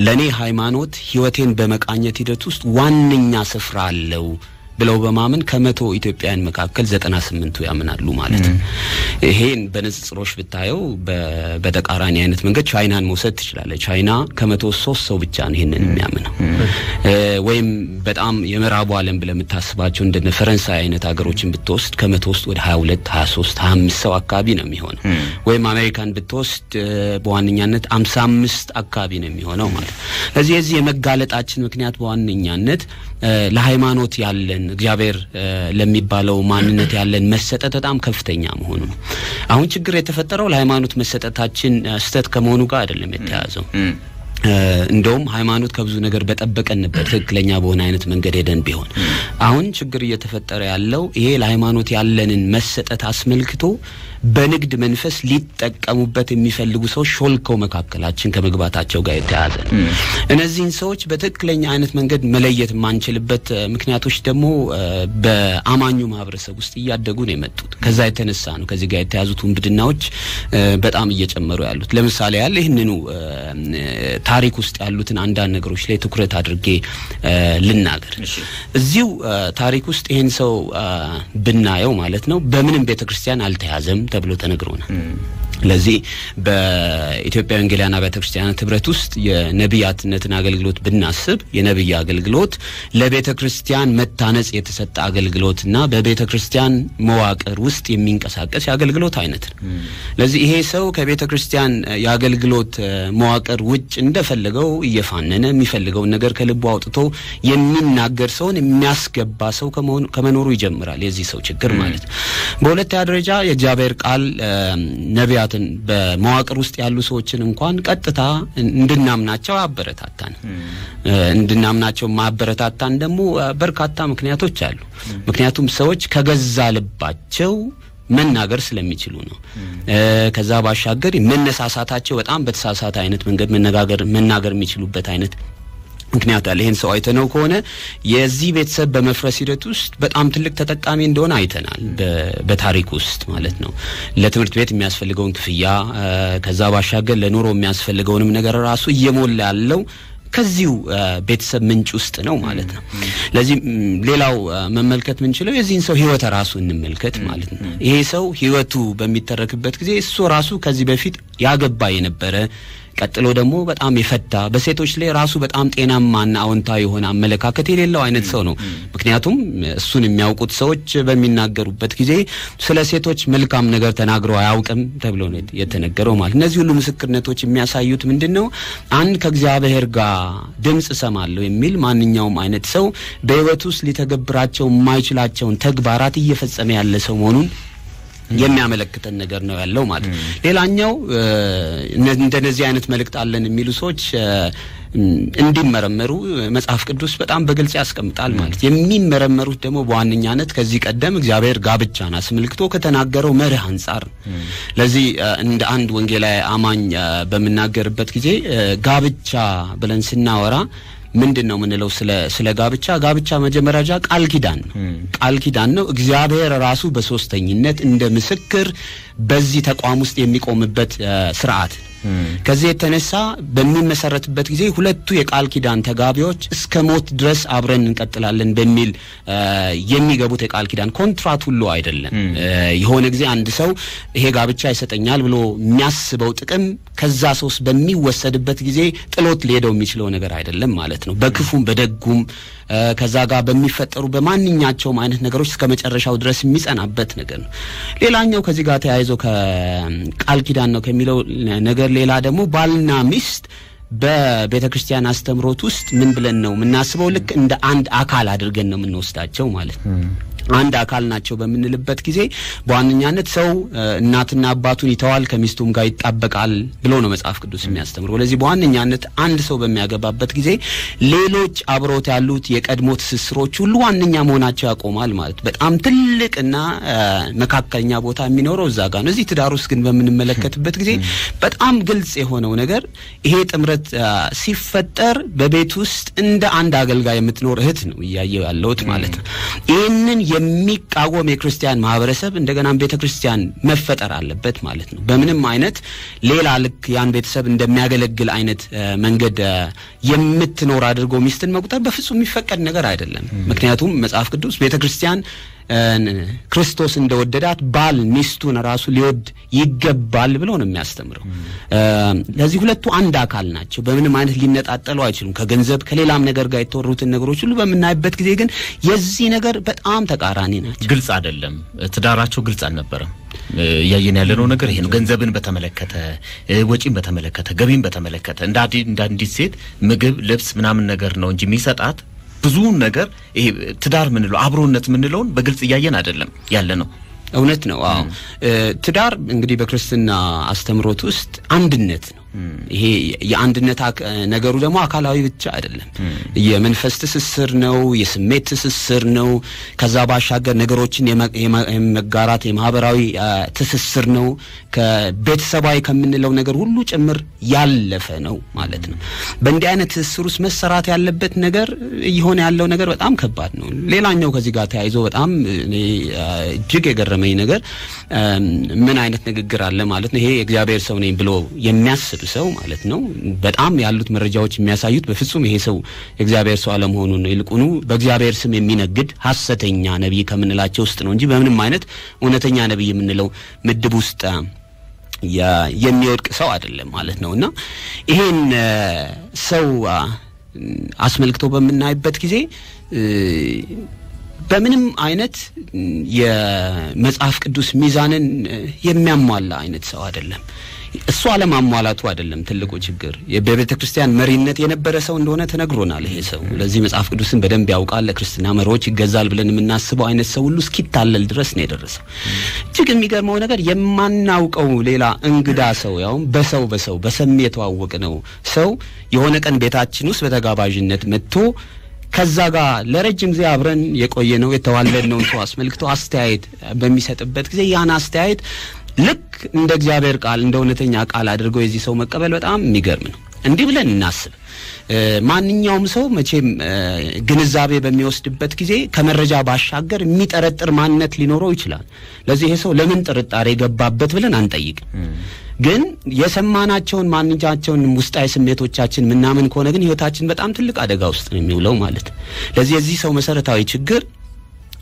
ለኔ ሃይማኖት ህይወቴን በመቃኘት ሂደት ውስጥ ዋነኛ ስፍራ አለው ብለው በማመን ከመቶ ኢትዮጵያውያን መካከል 98ቱ ያምናሉ ማለት ነው። ይሄን በንጽጽሮች ብታየው በተቃራኒ አይነት መንገድ ቻይናን መውሰድ ትችላለህ። ቻይና ከመቶ 3 ሰው ብቻ ነው ይሄንን የሚያምነው። ወይም በጣም የምዕራቡ ዓለም ብለህ የምታስባቸው እንደ ፈረንሳይ አይነት ሀገሮችን ብትወስድ ከመቶ ውስጥ ወደ 22 23 25 ሰው አካባቢ ነው የሚሆነው። ወይም አሜሪካን ብትወስድ በዋነኛነት 55 አካባቢ ነው የሚሆነው ማለት። ስለዚህ የዚህ የመጋለጣችን ምክንያት በዋነኛነት ለሃይማኖት ያለን እግዚአብሔር ለሚባለው ማንነት ያለን መሰጠት በጣም ከፍተኛ መሆኑ ነው። አሁን ችግር የተፈጠረው ለሃይማኖት መሰጠታችን ስተት ከመሆኑ ጋር አይደለም የተያዘው። እንደውም ሃይማኖት ከብዙ ነገር በጠበቀን ነበር ትክክለኛ በሆነ አይነት መንገድ ሄደን ቢሆን። አሁን ችግር እየተፈጠረ ያለው ይሄ ለሃይማኖት ያለንን መሰጠት አስመልክቶ በንግድ መንፈስ ሊጠቀሙበት የሚፈልጉ ሰዎች ሾልከው መካከላችን ከመግባታቸው ጋር የተያዘ ነው። እነዚህን ሰዎች በትክክለኛ አይነት መንገድ መለየት ማንችልበት ምክንያቶች ደግሞ በአማኙ ማህበረሰብ ውስጥ እያደጉ ነው የመጡት። ከዛ የተነሳ ነው ከዚህ ጋር የተያዙት ውንብድናዎች በጣም እየጨመሩ ያሉት። ለምሳሌ ያለ ይሄንኑ ታሪክ ውስጥ ያሉትን አንዳንድ ነገሮች ላይ ትኩረት አድርጌ ልናገር። እዚሁ ታሪክ ውስጥ ይሄን ሰው ብናየው ማለት ነው በምንም ቤተክርስቲያን አልተያዘም ተብሎ ተነግሮናል። ለዚህ በኢትዮጵያ ወንጌላውያን አብያተ ክርስቲያናት ህብረት ውስጥ የነብያትነትን አገልግሎት ብናስብ የነብይ አገልግሎት ለቤተክርስቲያን መታነጽ የተሰጠ አገልግሎትና በቤተክርስቲያን መዋቅር ውስጥ የሚንቀሳቀስ የአገልግሎት አይነት ነው። ለዚህ ይሄ ሰው ከቤተክርስቲያን የአገልግሎት መዋቅር ውጭ እንደፈለገው እየፋነነ የሚፈልገውን ነገር ከልቡ አውጥቶ የሚናገር ሰውን የሚያስገባ ሰው ከመኖሩ ይጀምራል የዚህ ሰው ችግር ማለት ነው። በሁለተኛ ደረጃ የእግዚአብሔር ቃል ነብያትን በመዋቅር ውስጥ ያሉ ሰዎችን እንኳን ቀጥታ እንድናምናቸው አበረታታን። እንድናምናቸው ማበረታታን ደግሞ በርካታ ምክንያቶች አሉ። ምክንያቱም ሰዎች ከገዛ ልባቸው መናገር ስለሚችሉ ነው። ከዛ ባሻገር መነሳሳታቸው በጣም በተሳሳተ አይነት መንገድ መናገር የሚችሉበት አይነት ምክንያት አለ። ይሄን ሰው አይተነው ከሆነ የዚህ ቤተሰብ በመፍረስ ሂደት ውስጥ በጣም ትልቅ ተጠቃሚ እንደሆነ አይተናል በታሪክ ውስጥ ማለት ነው። ለትምህርት ቤት የሚያስፈልገውን ክፍያ ከዛ ባሻገር ለኑሮ የሚያስፈልገውንም ነገር ራሱ እየሞላ ያለው ከዚሁ ቤተሰብ ምንጭ ውስጥ ነው ማለት ነው። ለዚህ ሌላው መመልከት ምንችለው የዚህን ሰው ህይወት ራሱ እንመልከት ማለት ነው። ይሄ ሰው ህይወቱ በሚተረክበት ጊዜ እሱ ራሱ ከዚህ በፊት ያገባ የነበረ ቀጥሎ ደግሞ በጣም የፈታ በሴቶች ላይ ራሱ በጣም ጤናማና አዎንታዊ የሆነ አመለካከት የሌለው አይነት ሰው ነው። ምክንያቱም እሱን የሚያውቁት ሰዎች በሚናገሩበት ጊዜ ስለ ሴቶች መልካም ነገር ተናግረው አያውቅም ተብሎ ነው የተነገረው ማለት። እነዚህ ሁሉ ምስክርነቶች የሚያሳዩት ምንድነው? አንድ ከእግዚአብሔር ጋር ድምጽ ሰማለሁ የሚል ማንኛውም አይነት ሰው በህይወቱ ውስጥ ሊተገብራቸው የማይችላቸውን ተግባራት እየፈጸመ ያለ ሰው መሆኑን የሚያመለክተን ነገር ነው ያለው ማለት። ሌላኛው እንደነዚህ አይነት መልእክት አለን የሚሉ ሰዎች እንዲመረመሩ መጽሐፍ ቅዱስ በጣም በግልጽ ያስቀምጣል ማለት። የሚመረመሩት ደግሞ በዋነኛነት ከዚህ ቀደም እግዚአብሔር ጋብቻን አስመልክቶ ከተናገረው መርህ አንፃር። ለዚህ እንደ አንድ ወንጌላዊ አማኝ በመናገርበት ጊዜ ጋብቻ ብለን ስናወራ ምንድነው ምንለው? ስለ ጋብቻ መጀመሪያ ቃል ኪዳን ነው። እግዚአብሔር ራሱ በሶስተኝነት እንደ ምስክር በዚህ ተቋም ውስጥ የሚቆምበት ስርዓት። ከዚህ የተነሳ በሚመሰረትበት ጊዜ ሁለቱ የቃል ኪዳን ተጋቢዎች እስከ ሞት ድረስ አብረን እንቀጥላለን በሚል የሚገቡት የቃል ኪዳን ኮንትራት ሁሉ አይደለም። የሆነ ጊዜ አንድ ሰው ይሄ ጋብቻ ይሰጠኛል ብሎ የሚያስበው ጥቅም ከዛ ሰውስ በሚወሰድበት ጊዜ ጥሎት ሊሄደው የሚችለው ነገር አይደለም ማለት ነው። በክፉም በደጉም ከዛ ጋር በሚፈጠሩ በማንኛቸውም አይነት ነገሮች እስከ መጨረሻው ድረስ የሚጸናበት ነገር ነው። ሌላኛው ከዚህ ጋር ተያይዞ ከቃል ኪዳን ነው ከሚለው ነገር ሌላ ደግሞ ባልና ሚስት በቤተክርስቲያን አስተምሮት ውስጥ ምን ብለን ነው የምናስበው? ልክ እንደ አንድ አካል አድርገን ነው የምንወስዳቸው ማለት ነው። አንድ አካል ናቸው በምንልበት ጊዜ በዋነኛነት ሰው እናትና አባቱን ይተዋል ከሚስቱም ጋር ይጣበቃል ብሎ ነው መጽሐፍ ቅዱስ የሚያስተምረው። ለዚህ በዋነኛነት አንድ ሰው በሚያገባበት ጊዜ ሌሎች አብሮት ያሉት የቀድሞ ትስስሮች ሁሉ ዋነኛ መሆናቸው ያቆማል ማለት። በጣም ትልቅና መካከለኛ ቦታ የሚኖረው እዛ ጋር ነው። እዚህ ትዳር ውስጥ ግን በምንመለከትበት ጊዜ በጣም ግልጽ የሆነው ነገር ይሄ ጥምረት ሲፈጠር በቤት ውስጥ እንደ አንድ አገልጋይ የምትኖር እህት ነው እያየው ያለውት ማለት ነው። ይሄንን የሚቃወም የክርስቲያን ማህበረሰብ እንደገና ቤተክርስቲያን መፈጠር አለበት ማለት ነው። በምንም አይነት ሌላ ልክ ያን ቤተሰብ እንደሚያገለግል አይነት መንገድ የምትኖር አድርጎ ሚስትን መቁጠር በፍጹም የሚፈቀድ ነገር አይደለም። ምክንያቱም መጽሐፍ ቅዱስ ቤተክርስቲያን ክርስቶስ እንደወደዳት ባል ሚስቱን ራሱ ሊወድ ይገባል ብሎ ነው የሚያስተምረው። ለዚህ ሁለቱ አንድ አካል ናቸው። በምንም አይነት ሊነጣጠሉ አይችሉም። ከገንዘብ ከሌላም ነገር ጋር የተወሩትን ነገሮች ሁሉ በመናይበት ጊዜ ግን የዚህ ነገር በጣም ተቃራኒ ናቸው። ግልጽ አይደለም። ትዳራቸው ግልጽ አልነበረም። ያየን ያለነው ነገር ይሄ ነው። ገንዘብን በተመለከተ፣ ወጪን በተመለከተ፣ ገቢን በተመለከተ እንዳንዲት ሴት ምግብ፣ ልብስ ምናምን ነገር ነው እንጂ የሚሰጣት ብዙ ነገር ይሄ ትዳር ምንለው አብሮነት ምንለውን በግልጽ ያየን አይደለም ያለ ነው። እውነት ነው። አዎ ትዳር እንግዲህ በክርስትና አስተምሮት ውስጥ አንድነት ነው። ይሄ የአንድነት ነገሩ ደግሞ አካላዊ ብቻ አይደለም። የመንፈስ ትስስር ነው፣ የስሜት ትስስር ነው። ከዛ ባሻገር ነገሮችን የመጋራት የማህበራዊ ትስስር ነው። ከቤተሰባዊ ከምንለው ነገር ሁሉ ጭምር ያለፈ ነው ማለት ነው። በእንዲህ አይነት ትስስር ውስጥ መሰራት ያለበት ነገር እየሆነ ያለው ነገር በጣም ከባድ ነው። ሌላኛው ከዚህ ጋር ተያይዞ በጣም እጅግ የገረመኝ ነገር ምን አይነት ንግግር አለ ማለት ነው። ይሄ የእግዚአብሔር ሰው ነኝ ብሎ የሚያስብ ሰው ማለት ነው። በጣም ያሉት መረጃዎች የሚያሳዩት በፍጹም ይሄ ሰው የእግዚአብሔር ሰው አለመሆኑን ነው። ይልቁኑ በእግዚአብሔር ስም የሚነግድ ሐሰተኛ ነብይ ከምንላቸው ውስጥ ነው እንጂ በምንም አይነት እውነተኛ ነብይ የምንለው ምድብ ውስጥ የሚወድቅ ሰው አይደለም ማለት ነውና ይሄን ሰው አስመልክቶ በመናይበት ጊዜ በምንም አይነት የመጽሐፍ ቅዱስ ሚዛንን የሚያሟላ አይነት ሰው አይደለም። እሱ አለማሟላቱ አይደለም ትልቁ ችግር። የቤተ ክርስቲያን መሪነት የነበረ ሰው እንደሆነ ተነግሮናል ይሄ ሰው። ለዚህ መጽሐፍ ቅዱስን በደንብ ያውቃል፣ ለክርስቲና መሪዎች ይገዛል ብለን የምናስበው አይነት ሰው ሁሉ እስኪታለል ድረስ ነው የደረሰው። እጅግ የሚገርመው ነገር የማናውቀው ሌላ እንግዳ ሰው ያው በሰው በስሜት የተዋወቅነው ሰው የሆነ ቀን ቤታችን ውስጥ በተጋባዥነት መጥቶ ከዛ ጋር ለረጅም ጊዜ አብረን የቆየነው የተዋለድነው ሰው አስመልክቶ አስተያየት በሚሰጥበት ጊዜ ያን አስተያየት ልክ እንደ እግዚአብሔር ቃል እንደ እውነተኛ ቃል አድርገው የዚህ ሰው መቀበል በጣም የሚገርም ነው። እንዲህ ብለን እናስብ። ማንኛውም ሰው መቼም ግንዛቤ በሚወስድበት ጊዜ ከመረጃ ባሻገር የሚጠረጥር ማንነት ሊኖረው ይችላል። ለዚህ ይሄ ሰው ለምን ጥርጣሬ ገባበት ብለን አንጠይቅም። ግን የሰማናቸውን ማንኛቸውን ውስጣዊ ስሜቶቻችን ምናምን ከሆነ ግን ህይወታችን በጣም ትልቅ አደጋ ውስጥ ነው የሚውለው ማለት። ለዚህ የዚህ ሰው መሰረታዊ ችግር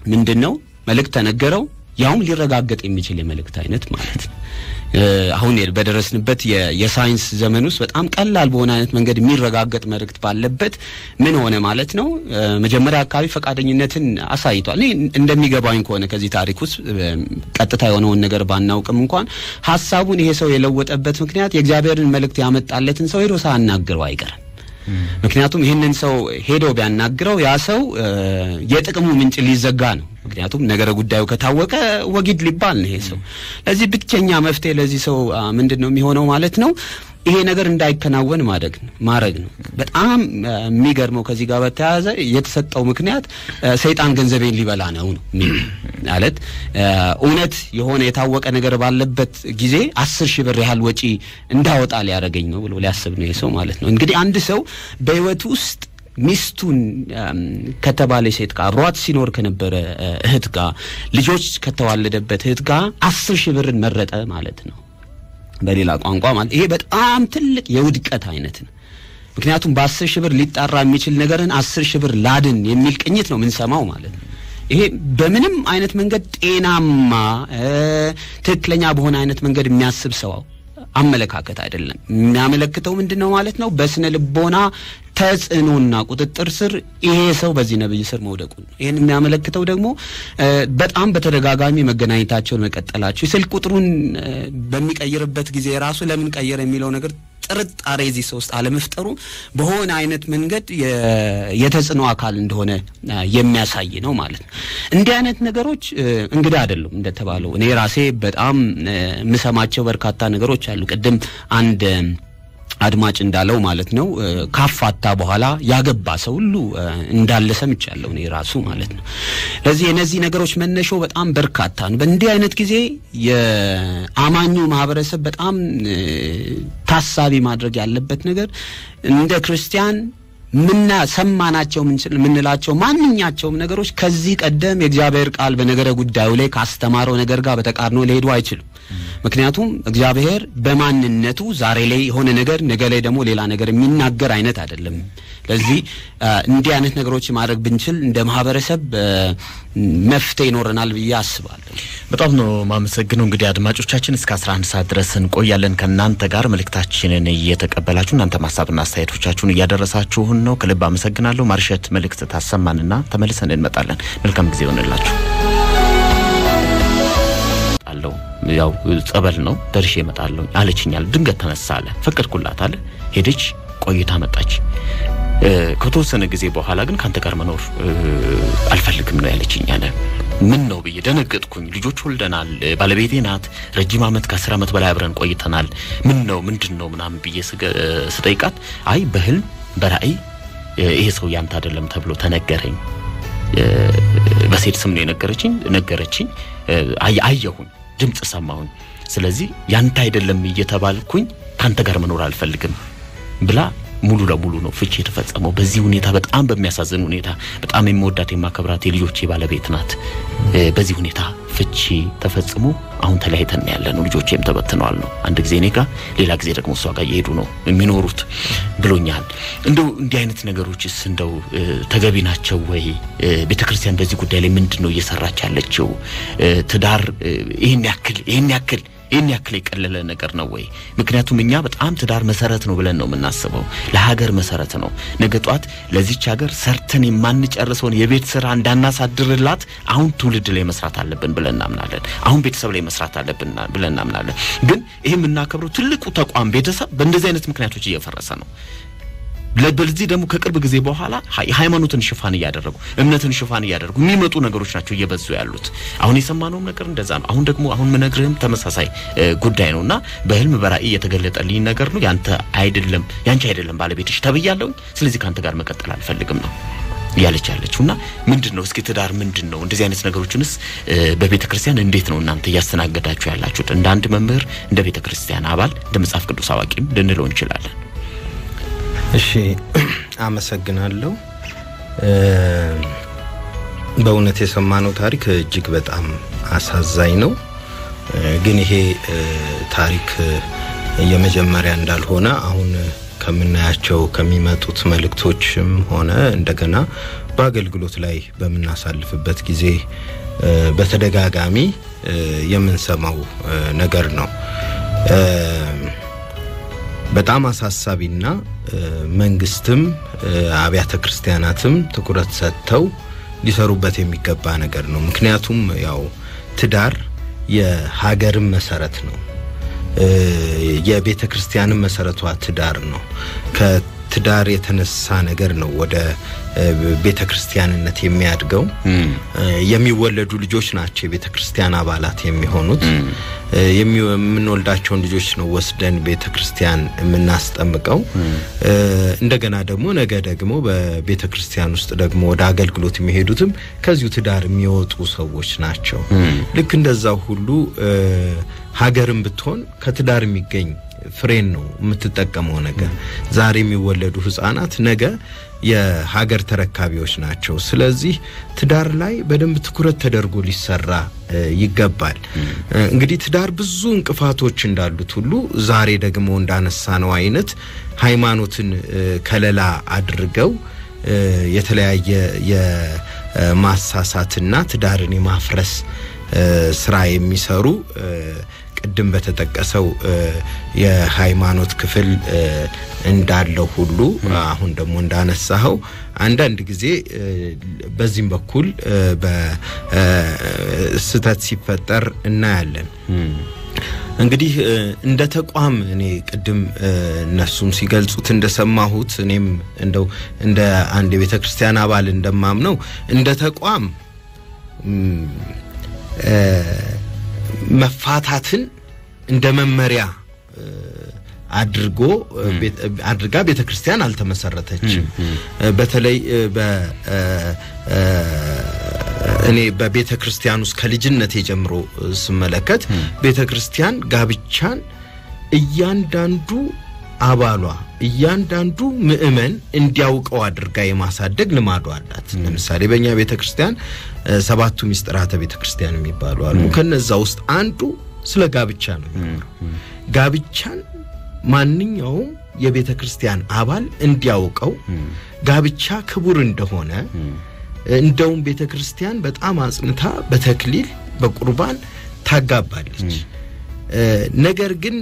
ምንድነው? መልእክት ተነገረው ያውም ሊረጋገጥ የሚችል የመልእክት አይነት ማለት ነው። አሁን በደረስንበት የሳይንስ ዘመን ውስጥ በጣም ቀላል በሆነ አይነት መንገድ የሚረጋገጥ መልእክት ባለበት ምን ሆነ ማለት ነው? መጀመሪያ አካባቢ ፈቃደኝነትን አሳይቷል። እንደሚገባኝ ከሆነ ከዚህ ታሪክ ውስጥ ቀጥታ የሆነውን ነገር ባናውቅም እንኳን ሐሳቡን ይሄ ሰው የለወጠበት ምክንያት የእግዚአብሔርን መልእክት ያመጣለትን ሰው ሄዶ ሳያናግረው አይቀርም። ምክንያቱም ይሄንን ሰው ሄዶ ቢያናግረው ያ ሰው የጥቅሙ ምንጭ ሊዘጋ ነው። ምክንያቱም ነገረ ጉዳዩ ከታወቀ ወጊድ ሊባል ነው ይሄ ሰው። ለዚህ ብቸኛ መፍትሄ ለዚህ ሰው ምንድነው የሚሆነው ማለት ነው? ይሄ ነገር እንዳይከናወን ማድረግ ነው። በጣም የሚገርመው ከዚህ ጋር በተያያዘ የተሰጠው ምክንያት ሰይጣን ገንዘቤን ሊበላ ነው ማለት እውነት የሆነ የታወቀ ነገር ባለበት ጊዜ 10,000 ብር ያህል ወጪ እንዳወጣ ሊያደርገኝ ነው ብሎ ሊያስብ ነው የሰው ማለት ነው። እንግዲህ አንድ ሰው በህይወቱ ውስጥ ሚስቱን ከተባለ ሴት ጋር አብሯት ሲኖር ከነበረ እህት ጋር ልጆች ከተዋለደበት እህት ጋር 10,000 ብርን መረጠ ማለት ነው። በሌላ ቋንቋ ማለት ይሄ በጣም ትልቅ የውድቀት አይነት ነው። ምክንያቱም በ10,000 ብር ሊጣራ የሚችል ነገርን 10,000 ብር ላድን የሚል ቅኝት ነው የምንሰማው ማለት ነው። ይሄ በምንም አይነት መንገድ ጤናማ ትክክለኛ በሆነ አይነት መንገድ የሚያስብ ሰው አመለካከት አይደለም። የሚያመለክተው ምንድነው ማለት ነው? በስነ ልቦና ተጽዕኖና ቁጥጥር ስር ይሄ ሰው በዚህ ነብይ ስር መውደቁ ነው። ይሄን የሚያመለክተው ደግሞ በጣም በተደጋጋሚ መገናኘታቸውን መቀጠላቸው፣ የስልክ ቁጥሩን በሚቀይርበት ጊዜ ራሱ ለምን ቀየረ የሚለው ነገር ጥርጣሬ እዚህ ሰው ውስጥ አለመፍጠሩ በሆነ አይነት መንገድ የተጽዕኖ አካል እንደሆነ የሚያሳይ ነው ማለት ነው። እንዲህ አይነት ነገሮች እንግዳ አይደሉም እንደተባለው እኔ ራሴ በጣም ምሰማቸው በርካታ ነገሮች አሉ። ቅድም አንድ አድማጭ እንዳለው ማለት ነው ካፋታ በኋላ ያገባ ሰው ሁሉ እንዳለ ሰምቻለሁ እኔ ራሱ ማለት ነው። ለዚህ እነዚህ ነገሮች መነሾ በጣም በርካታ ነው። በእንዲህ አይነት ጊዜ የአማኙ ማህበረሰብ በጣም ታሳቢ ማድረግ ያለበት ነገር እንደ ክርስቲያን ምንና ሰማናቸው ምንላቸው ማንኛቸውም ነገሮች ከዚህ ቀደም የእግዚአብሔር ቃል በነገረ ጉዳዩ ላይ ካስተማረው ነገር ጋር በተቃርኖ ሊሄዱ አይችሉም ምክንያቱም እግዚአብሔር በማንነቱ ዛሬ ላይ የሆነ ነገር ነገ ላይ ደግሞ ሌላ ነገር የሚናገር አይነት አይደለም ለዚህ እንዲህ አይነት ነገሮች ማድረግ ብንችል እንደ ማህበረሰብ መፍትሄ ይኖርናል ብዬ አስባለሁ በጣም ነው ማመሰግነው እንግዲህ አድማጮቻችን እስከ 11 ሰዓት ድረስ እንቆያለን ከናንተ ጋር መልእክታችንን እየተቀበላችሁ እናንተ ማሳብና አስተያየቶቻችሁን እያደረሳችሁን ነው ከልብ አመሰግናለሁ ማርሸት መልእክት ታሰማንና ተመልሰን እንመጣለን መልካም ጊዜ ይሁንላችሁ አለው ያው ጸበል ነው ደርሼ እመጣለሁ አለችኛል ድንገት ተነሳለ ፈቀድኩላት አለ ሄደች ቆይታ መጣች ከተወሰነ ጊዜ በኋላ ግን ካንተ ጋር መኖር አልፈልግም ነው ያለችኝ አለ ምን ነው ብዬ ደነገጥኩኝ ልጆች ወልደናል ባለቤቴ ናት ረጅም አመት ከ10 አመት በላይ አብረን ቆይተናል ምን ነው ምንድነው ምናምን ብዬ ስጠይቃት አይ በህልም በራእይ ይሄ ሰው ያንተ አይደለም ተብሎ ተነገረኝ በሴት ስም ነው ነገረችኝ አየሁኝ ድምጽ ሰማሁኝ ስለዚህ ያንተ አይደለም እየተባልኩኝ ካንተ ጋር መኖር አልፈልግም ብላ ሙሉ ለሙሉ ነው ፍቺ የተፈጸመው በዚህ ሁኔታ በጣም በሚያሳዝን ሁኔታ በጣም የምወዳት የማከብራት የልጆቼ ባለቤት ናት በዚህ ሁኔታ ፍቺ ተፈጽሞ አሁን ተለያይተን ያለነው ልጆቼም ተበትነዋል ነው አንድ ጊዜ እኔ ጋር ሌላ ጊዜ ደግሞ እሷ ጋር እየሄዱ ነው የሚኖሩት ብሎኛል እንደው እንዲህ አይነት ነገሮችስ እንደው ተገቢ ናቸው ወይ ቤተክርስቲያን በዚህ ጉዳይ ላይ ምንድነው እየሰራች ያለችው ትዳር ይሄን ያክል የቀለለ ነገር ነው ወይ ምክንያቱም እኛ በጣም ትዳር መሰረት ነው ብለን ነው የምናስበው ለሀገር መሰረት ነው ነገጧት ለዚች ሀገር ሰርተን የማንጨርሰውን የቤት ስራ እንዳናሳድርላት አሁን ትውልድ ላይ መስራት አለብን ብለን እናምናለን አሁን ቤተሰብ ላይ መስራት አለብን ብለን እናምናለን ግን ይሄ የምናከብረው ትልቁ ተቋም ቤተሰብ በእንደዚህ አይነት ምክንያቶች እየፈረሰ ነው ለበልዚ ደግሞ ከቅርብ ጊዜ በኋላ ሃይማኖትን ሽፋን ያደረጉ እምነትን ሽፋን ያደረጉ የሚመጡ ነገሮች ናቸው እየበዙ ያሉት አሁን የሰማነው ነገር እንደዛ ነው አሁን ደግሞ አሁን ምነግርህም ተመሳሳይ ጉዳይ ነውና በህልም በራእይ የተገለጠልኝ ነገር ነው ያንቺ አይደለም ባለቤትሽ ተብያለሁ ስለዚህ ካንተ ጋር መቀጠል አልፈልግም ነው ያለችውና ምንድነው እስኪ ትዳር ምንድነው እንደዚህ አይነት ነገሮችንስ በቤተክርስቲያን እንዴት ነው እናንተ ያስተናገዳችሁ ያላችሁት እንደ አንድ መምህር እንደ ቤተክርስቲያን አባል እንደ መጽሐፍ ቅዱስ አዋቂም ልንለው እንችላለን እሺ አመሰግናለሁ በእውነት የሰማነው ታሪክ እጅግ በጣም አሳዛኝ ነው ግን ይሄ ታሪክ የመጀመሪያ እንዳልሆነ አሁን ከምናያቸው ከሚመጡት መልእክቶችም ሆነ እንደገና በአገልግሎት ላይ በመናሳልፍበት ጊዜ በተደጋጋሚ የምንሰማው ነገር ነው በጣም አሳሳቢና መንግስትም አብያተ ክርስቲያናትም ትኩረት ሰጥተው ሊሰሩበት የሚገባ ነገር ነው ምክንያቱም ያው ትዳር የሀገር መሰረት ነው የቤተ ክርስቲያንም መሰረቷ ትዳር ነው ከትዳር የተነሳ ነገር ነው ወደ ቤተ ክርስቲያንነት የሚያድገው የሚወለዱ ልጆች ናቸው የቤተ ክርስቲያን አባላት የሚሆኑት የምንወልዳቸው ልጆች ነው ወስደን ቤተ ክርስቲያን የምናስጠምቀው እንደገና ደግሞ ነገ ደግሞ በቤተ ክርስቲያን ውስጥ ደግሞ ወደ አገልግሎት የሚሄዱትም ከዚሁ ትዳር የሚወጡ ሰዎች ናቸው ልክ እንደዛው ሁሉ ሀገርም ብትሆን ከትዳር የሚገኝ ፍሬን ነው የምትጠቀመው ነገር ዛሬ የሚወለዱ ህፃናት ነገ የሀገር ተረካቢዎች ናቸው ስለዚህ ትዳር ላይ በደንብ ትኩረት ተደርጎ ሊሰራ ይገባል እንግዲህ ትዳር ብዙ እንቅፋቶች እንዳሉት ሁሉ ዛሬ ደግሞ እንዳነሳነው አይነት ሃይማኖትን ከለላ አድርገው የተለያየ የማሳሳትና ትዳርን የማፍረስ ስራ የሚሰሩ ቅድም በተጠቀሰው የሃይማኖት ክፍል እንዳለው ሁሉ አሁን ደግሞ እንዳነሳው አንዳንድ ጊዜ በዚህም በኩል በስተት ሲፈጠር እናያለን እንግዲህ እንደ ተቋም እኔ ቅድም እነሱም ሲገልጹት እንደሰማሁት እኔም እንደው እንደ አንድ የቤተክርስቲያን አባል እንደማምነው እንደ ተቋም መፋታትን እንደ መመሪያ አድርጋ ቤተክርስቲያን አልተመሰረተችም በተለይ እኔ በቤተክርስቲያን ውስጥ ከልጅነት ጀምሮ ስመለከት ቤተክርስቲያን ጋብቻን እያንዳንዱ አባሏ እያንዳንዱ ምእመን እንዲያውቀው አድርጋ የማሳደግ ልማዱ አላት ለምሳሌ በእኛ ቤተክርስቲያን ሰባቱ ሚስጥራተ ቤተክርስቲያን የሚባሉ አሉ ከነዛ ውስጥ አንዱ ስለ ጋብቻ ነው ጋብቻን ማንኛውም የቤተክርስቲያን አባል እንዲያውቀው ጋብቻ ክቡር እንደሆነ እንደውም ቤተክርስቲያን በጣም አጽንታ በተክሊል በቁርባን ታጋባለች ነገር ግን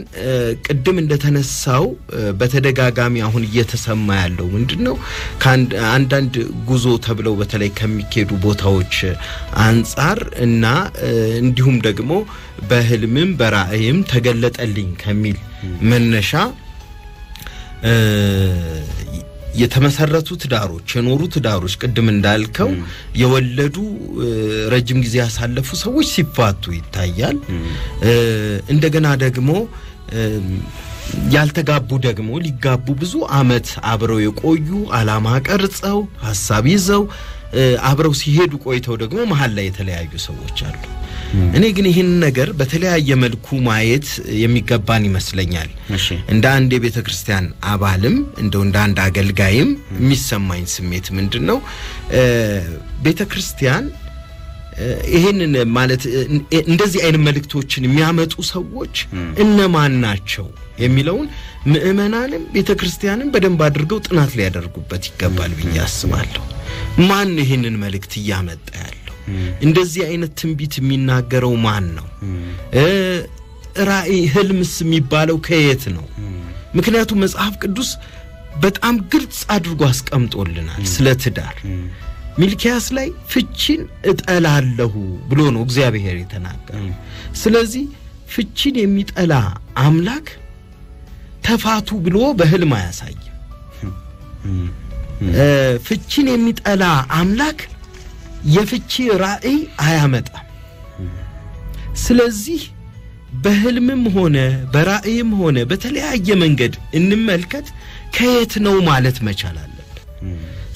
ቅድም እንደተነሳው በተደጋጋሚ አሁን እየተሰማ ያለው ምንድነው አንዳንድ ጉዞ ተብለው በተለይ ከሚኬዱ ቦታዎች አንፃር እና እንዲሁም ደግሞ በህልምም በራእይም ተገለጠልኝ ከሚል መነሻ የተመሰረቱት ዳሮች የኖሩት ዳሮች ቅድም እንዳልከው የወለዱ ረጅም ጊዜ ያሳለፉ ሰዎች ሲፋቱ ይታያል እንደገና ደግሞ ያልተጋቡ ደግሞ ሊጋቡ ብዙ አመት አብረው የቆዩ አላማ ቀርጸው ሐሳብ ይዘው አብረው ሲሄዱ ቆይተው ደግሞ መሃል ላይ የተለያዩ ሰዎች አሉ እኔ ግን ይሄን ነገር በተለያየ መልኩ ማየት የሚገባን ይመስለኛል እንደ አንድ የቤተክርስቲያን አባልም እንደ አንድ አገልጋይም የሚሰማኝ ስሜት ምንድነው ቤተክርስቲያን ይሄንን ማለት እንደዚህ አይነት መልእክቶችን የሚያመጡ ሰዎች እነማን ናቸው የሚለውን ምእመናንም ቤተክርስቲያንም በደንብ አድርገው ጥናት ሊያደርጉበት ይገባል ብዬ አስባለሁ ማን ይሄንን መልእክት ያመጣ ያለው እንደዚህ አይነት ትንቢት የሚናገረው ማን ነው ራእይ ህልምስ የሚባለው ከየት ነው ምክንያቱም መጽሐፍ ቅዱስ በጣም ግልጽ አድርጎ አስቀምጦልናል ስለ ትዳር ሚልኪያስ ላይ ፍቺን እጠላለሁ ብሎ ነው እግዚአብሔር የተናገረው ስለዚህ ፍቺን የሚጠላ አምላክ ተፋቱ ብሎ በህልም አያሳይም ፍቺን የሚጠላ አምላክ የፍቺ ራእይ አያመጣም ስለዚህ በህልምም ሆነ በራእይም ሆነ በተለያየ መንገድ እንመልከት ከየት ነው ማለት መቻል አለበት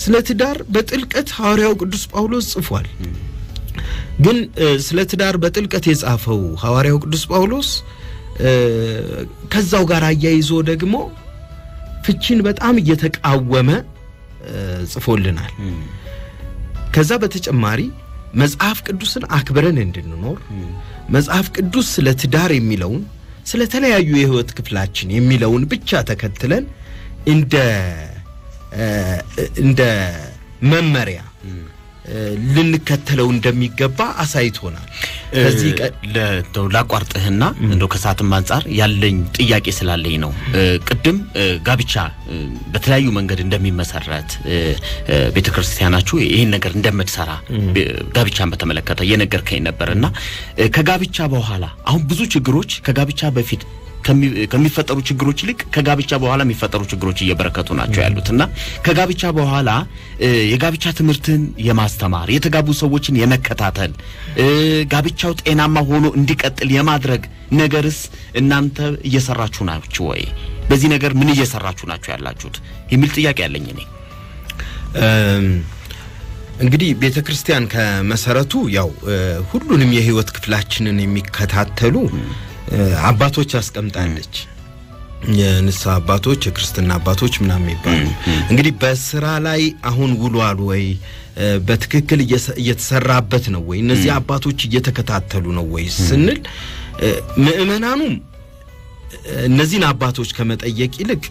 ስለ ትዳር በጥልቀት ሐዋርያው ቅዱስ ጳውሎስ ጽፏል ግን ስለ ትዳር በጥልቀት የጻፈው ሐዋርያው ቅዱስ ጳውሎስ ከዛው ጋር አያይዞ ደግሞ ፍቺን በጣም እየተቃወመ ጽፎልናል ከዛ በተጨማሪ መጽሐፍ ቅዱስን አክብረን እንድንኖር መጽሐፍ ቅዱስ ስለ ትዳር የሚለውን ስለ ተለያዩ የህይወት ክፍላችን የሚለውን ብቻ ተከትለን እንደ መመሪያ ልንከተለው እንደሚገባ አሳይቶናል ከዚህ ላቋርጥህና እንደው ከሰዓትም አንፃር ያለኝ ጥያቄ ስላለኝ ነው ቅድም ጋብቻ በተለያዩ መንገድ እንደሚመሰረት ቤተክርስቲያናችሁ ይሄን ነገር እንደምትሰራ ጋብቻን በተመለከተ የነገርከኝ ነበርና ከጋብቻ በኋላ አሁን ብዙ ችግሮች ከጋብቻ በፊት ከሚፈጠሩ ችግሮች ልክ ከጋብቻ በኋላ የሚፈጠሩ ችግሮች እየበረከቱ ናቸው ያሉትና ከጋብቻ በኋላ የጋብቻ ትምህርትን የማስተማር የተጋቡ ሰዎችን የመከታተል ጋብቻው ጤናማ ሆኖ እንዲቀጥል የማድረግ ነገርስ እናንተ እየሰራችሁ ናችሁ ወይ በዚህ ነገር ምን እየሰራችሁ ናችሁ ያላችሁት የሚል ጥያቄ ያለኝ እኔ እንግዲህ ቤተክርስቲያን ከመሰረቱ ያው ሁሉንም የህይወት ክፍላችንን የሚከታተሉ አባቶች አስቀምጣለች የንሳ አባቶች የክርስቲና አባቶች ምናምን ይባላሉ እንግዲህ በስራ ላይ አሁን ውሏል ወይ በትክክል እየተሰራበት ነው ወይ እነዚህ አባቶች እየተከታተሉ ነው ወይ ስንል ምእመናኑ እነዚህን አባቶች ከመጠየቅ ይልቅ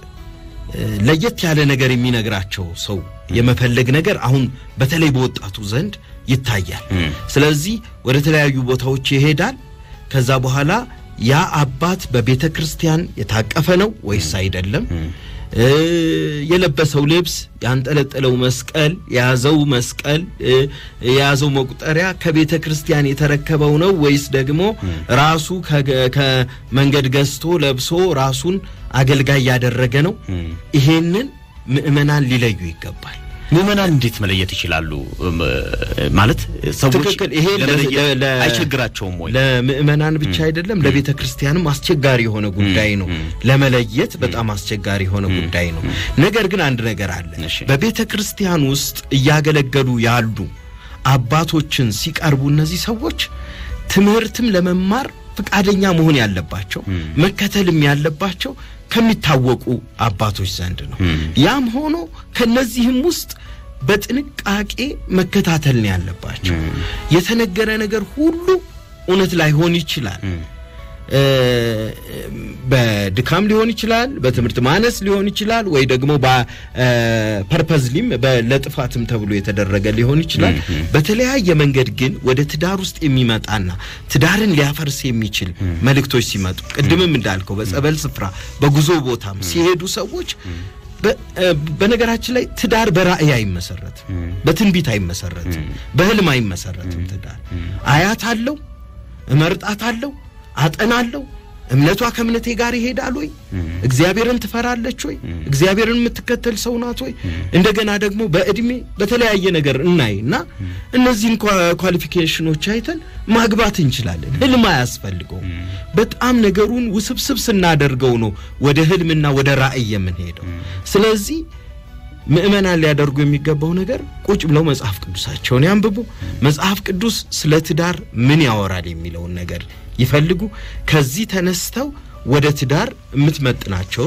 ለየት ያለ ነገር የሚነግራቸው ሰው የመፈለግ ነገር አሁን በተለይ በወጣቱ ዘንድ ይታያል ስለዚህ ወደ ተለያዩ ቦታዎች ይሄዳል ከዛ በኋላ ያ አባት በቤተክርስቲያን የታቀፈ ነው ወይስ አይደለም የለበሰው ልብስ ያንጠለጠለው መስቀል ያዘው መስቀል ያዘው መቁጠሪያ ከቤተክርስቲያን የተረከበው ነው ወይስ ደግሞ ራሱ ከመንገድ ገዝቶ ለብሶ ራሱን አገልጋይ ያደረገ ነው ይሄንን ምእመናን ሊለዩ ይገባል ምእመናን እንዴት መለየት ይችላሉ ማለት ሰዎች ይሄ አይቸግራቸውም ወይ ለምእመናን ብቻ አይደለም ለቤተክርስቲያንም አስቸጋሪ የሆነ ጉዳይ ነው ለመለየት በጣም አስቸጋሪ የሆነ ጉዳይ ነው ነገር ግን አንድ ነገር አለ በቤተክርስቲያን ውስጥ ያገለገሉ ያሉ አባቶችን ሲቀርቡ እነዚህ ሰዎች ትምህርትም ለመማር ፍቃደኛ መሆን ያለባቸው መከተልም ያለባቸው ከሚታወቁ አባቶች ዘንድ ነው ያም ሆኖ ከነዚህም ውስጥ በጥንቃቄ መከታተል ነው ያለባቸው የተነገረ ነገር ሁሉ እውነት ላይሆን ይችላል በድካም ሊሆን ይችላል በትምርት ማነስ ሊሆን ይችላል ወይ ደግሞ በፐርፐዝሊም ለጥፋትም ተብሎ የተደረገ ሊሆን ይችላል በተለያየ መንገድ ግን ወደ ትዳር ውስጥ የሚመጣና ትዳርን ሊያፈርስ የሚችል መልእክቶች ሲመጡ ቅድምም እንዳልከው በጸበል ስፍራ በጉዞ ቦታም ሲሄዱ ሰዎች በነገራችን ላይ ትዳር በራእይ አይመሰረትም በትንቢት አይመሰረትም በህልም አይመሰረትም ትዳር አያት አለው እመርጣት አለው አጠናለው እምነቷ ከእምነቴ ጋር ይሄዳል ወይ እግዚአብሔርን ትፈራለች ወይ እግዚአብሔርን የምትከተል ሰው ናት ወይ እንደገና ደግሞ በእድሜ በተለያየ ነገር እናይና እነዚህን ኳሊፊኬሽኖች አይተን ማግባት እንችላለን ህልም አያስፈልገው በጣም ነገሩን ውስብስብ ስናደርገው ነው ወደ ህልምና ወደ ራእይ የምንሄደው ስለዚህ ምእመናን ሊያደርጉ የሚገባው ነገር ቁጭ ብለው መጽሐፍ ቅዱሳቸውን ያንብቡ መጽሐፍ ቅዱስ ስለ ትዳር ምን ያወራል የሚለውን ነገር ይፈልጉ ከዚህ ተነስተው ወደ ትዳር የምትመጥናቸው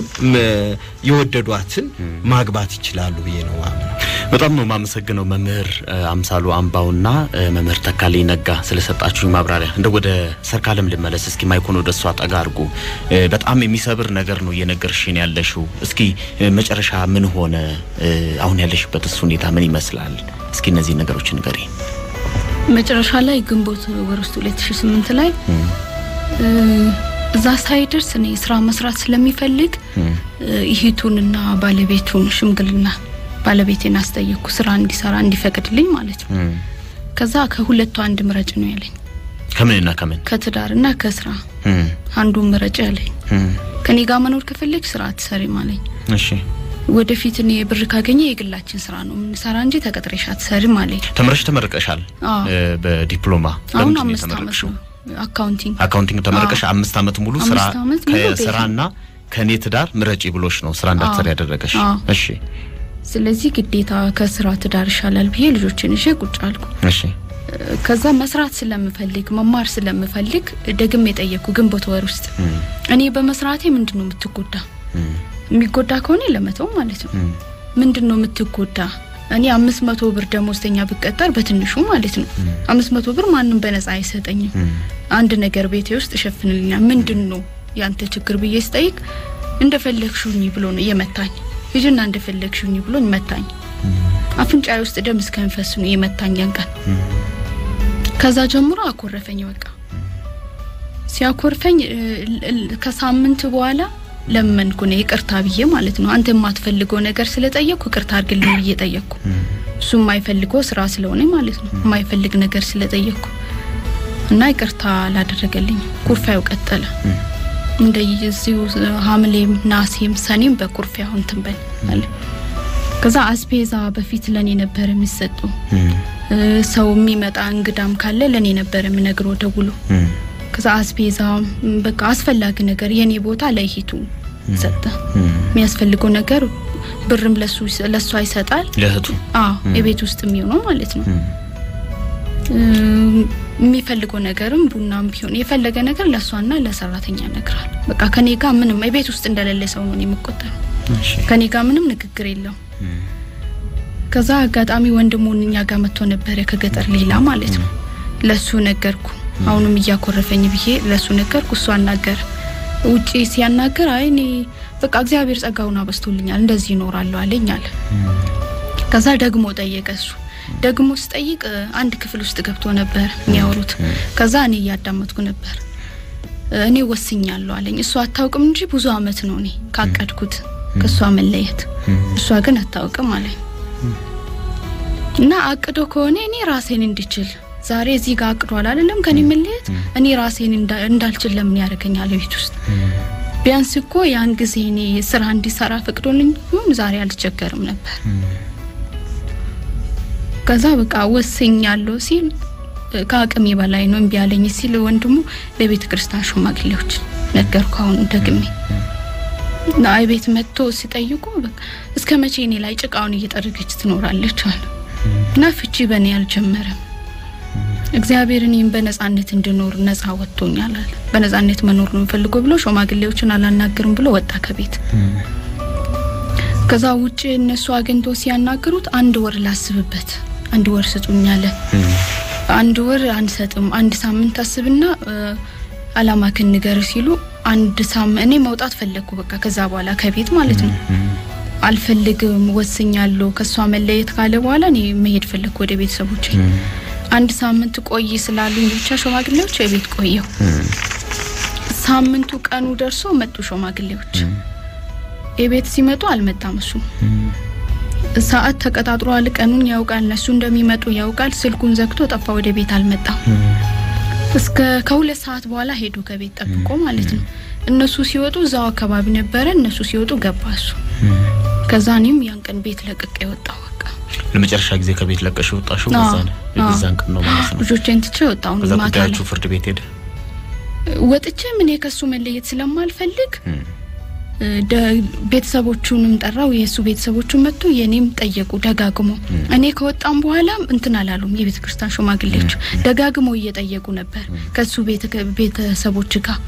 የወደዷትን ማግባት ይችላሉ በየነው በጣም ነው ማመሰግነው መምህር አምሳሉ አምባውና መምህር ተካሊ ነጋ ስለሰጣችሁ ማብራሪያ እንደ ወደ ሰርካለም ልመለስ እስኪ ማይኮን ወደ እሷ ጠጋ አድርጉ በጣም የሚሰብር ነገር ነው የነገርሽኝ ያለሽው እስኪ መጨረሻ ምን ሆነ አሁን ያለሽበት ሁኔታ ምን ይመስላል እስኪ እነዚህ ነገሮች ንገሪ መጨረሻ ላይ ግንቦት ወር ውስጥ 2008 ላይ እዛ ሳይደርስ እኔ ስራ መስራት ስለሚፈልግ ይሄቱንና ባለቤቱን ሽምግልና ባለቤቴን አስጠየቅኩ ስራ እንዲሰራ እንዲፈቅድልኝ ማለት ነው ከዛ ከሁለቱ አንድ ምረጭ ነው ያለኝ ከምንና ከምን ከትዳርና ከስራ አንዱ ምረጭ ያለኝ ከኔ ጋር መኖር ከፈለክ ስራ ትሰሪ ማለኝ እሺ ወደፊት እኔ ብር ካገኘ የግላችን ስራ ነው ምን ሰራ እንጂ ተቀጥረሽ አትሰሪ ማለኝ ተመረቀሻል በዲፕሎማ አሁን 5 አመት አካውንቲንግ ተመረቀሽ 5 አመት ሙሉ ስራና ከኔ ትዳር ምረጪ ብሎሽ ነው ስራ እንዳትሰሪ ያደረገሽ እሺ ስለዚህ ግዴታ ከስራ ትዳር ይሻላል ብዬ ልጆችን እሺ ቁጭ አልኩ እሺ ከዛ መስራት ስለምፈልግ መማር ስለምፈልግ ደግሜ ጠየቅኩ ግንቦት ወር ውስጥ እኔ በመስራቴ ምንድነው የምትጎዳ የሚጎዳ ከሆነ ለመተው ማለት ነው ምንድነው የምትጎዳ እኔ 500 ብር ደሞዝተኛ ብቀጠር በትንሹ ማለት ነው 500 ብር ማንንም በነፃ አይሰጠኝም አንድ ነገር ቤቴ ውስጥ ሸፍንልኛል ምንድነው ያንተ ችግር ብዬ ስጠይቅ እንደፈለግሽውኝ ብሎ ነው የመታኝ ሂጂና እንደፈለግሽውኝ ብሎኝ መታኝ አፍንጫዬ ውስጥ ደም እስከንፈስ ነው የመታኝ አንቀን ከዛ ጀምሮ አኮረፈኝ በቃ ሲያኮርፈኝ ከሳምንት በኋላ ለምንኩ ነው ይቅርታ ብዬ ማለት ነው አንተ ማትፈልገው ነገር ስለጠየቅኩ ይቅርታ አድርግልኝ ብዬ ጠየቅኩ እሱ ማይፈልገው ስራ ስለሆነ ማለት ነው ማይፈልግ ነገር ስለጠየቅኩ እና ይቅርታ ላደረገልኝ ኩርፋው ቀጠለ እንደዚህ ሐምሌም ናሴም ሰኔም በኩርፋው እንተንበል አለ ከዛ አስፔዛ በፊት ለኔ ነበር የሚሰጠው ሰው የሚመጣ እንግዳም ካለ ለኔ ነበር የሚነግረው ደውሎ ከዛ አስፔዛ በቃ አስፈላጊ ነገር የኔ ቦታ ላይ ሂቱ ሰጠ የሚያስፈልገው ነገር ብርም ለሱ አይሰጣል ለህቱ የቤት ውስጥ የሚሆነው ማለት ነው የሚፈልገው ነገርም ቡናም ቢሆን የፈለገ ነገር ለሷና ለሰራተኛ ነግራል በቃ ከኔ ጋር ምንም የቤት ውስጥ እንደሌለ ሰው ነው የሚቆጠረው ከኔ ጋር ምንም ንግግር የለው ከዛ አጋጣሚ ወንድሙንኛ ጋር መጥቶ ነበር ከገጠር ሌላ ማለት ነው ለሱ ነገርኩ አሁንም ያኮረፈኝ ብዬ ለሱ ነገርኩ እሱ አናገር ውጪ ሲያናገር አይኔ በቃ እግዚአብሔር ጸጋውን አበስቶልኛል እንደዚህ ይኖራል አለኛል ከዛ ደግሞ ጠየቀሱ ደግሞ ስጠይቅ አንድ ክፍል ውስጥ ገብቶ ነበር የሚያወሩት ከዛ እኔ ያዳመጥኩ ነበር እኔ ወስኛለሁ አለኝ እሱ አታውቅም እንጂ ብዙ አመት ነው እኔ ካቀድኩት ከሷ መለየት እሷ ግን አታውቅም አለኝ እና አቅዶ ከሆነ እኔ ራሴን እንድችል ዛሬ እዚህ ጋር አቅዷል አይደለም ከኔ መለየት እኔ ራሴን እንዳልችል ለምን ያረጋኛል ቤት ውስጥ ቢያንስ እኮ ያን ጊዜ እኔ ስራ እንዲሰራ ፈቅዶልኝ ዛሬ አልቸገርም ነበር ከዛ በቃ ወስኛለሁ ሲል ከአቅሜ በላይ ነው እንቢ ያለኝ ሲል ወንድሙ ለቤተ ክርስቲያን ሽማግሌዎች ነገርኩ አሁን ደግሜ ናይ ቤት መጥቶ ሲጠይቁ በቃ እስከ መቼ እኔ ላይ ጭቃውን እየጠረገች ትኖራለች አለ እና ፍቺ በኔ አልጀመረም እግዚአብሔር እኔን በነጻነት እንድኖር ነጻ ወጥቶኛል አለ በነጻነት መኖር ነው ፈልጎ ብሎ ሾማግሌዎችን አላናገርም ብሎ ወጣ ከቤት ከዛ ውጪ እነሱ አገንቶ ሲያናገሩት አንድ ወር ላስብበት አንድ ወር ስጡኛለ አንድ ወር አንሰጥም አንድ ሳምንት አስብና አላማከን ንገር ሲሉ አንድ ሳምንት እኔ መውጣት ፈለኩ በቃ ከዛ በኋላ ከቤት ማለት ነው አልፈልግም ወስኛለሁ ከሷ መለየት ካለ በኋላ እኔ መሄድ ፈለኩ ወደ ቤተሰቦቼ አንድ ሳምንት ቆይ ስላሉኝ ብቻ ሾማግሌዎች የቤት ቆየው ሳምንቱ ቀኑ ደርሶ መጡ ሾማግሌዎች የቤት ሲመጡ አልመጣም እሱ ሰዓት ተቀጣጥሯል ቀኑን ያውቃል እነሱ እንደሚመጡ ያውቃል ስልኩን ዘግቶ ጠፋ ወደ ቤት አልመጣም እስከ ከሁለት ሰዓት በኋላ ሄዱ ከቤት ጠብቆ ማለት ነው እነሱ ሲወጡ ዛው አካባቢ ነበር እነሱ ሲወጡ ገባሱ ከዛኔም ያን ቀን ቤት ለቅቄ ወጣው በቃ ለመጨረሻ ጊዜ ከቤት ለቀሽ ወጣሽው በዛን ቀን ነው ማለት ነው ልጆቼን ትቼ ወጣው ነው ማታችሁ ፍርድ ቤት ሄደ ወጥቼ ምን የከሱ መለየት ስለማልፈልግ ቤተሰቦቹንም ጠራው የሱ ቤተሰቦቹን መጥቶ የኔም ጠየቁ ደጋግሞ እኔ ከወጣም በኋላ እንትን አላሉም የቤተክርስቲያን ሾማግሌዎች ደጋግሞ እየጠየቁ ነበር ከሱ ቤተሰቦች ጋር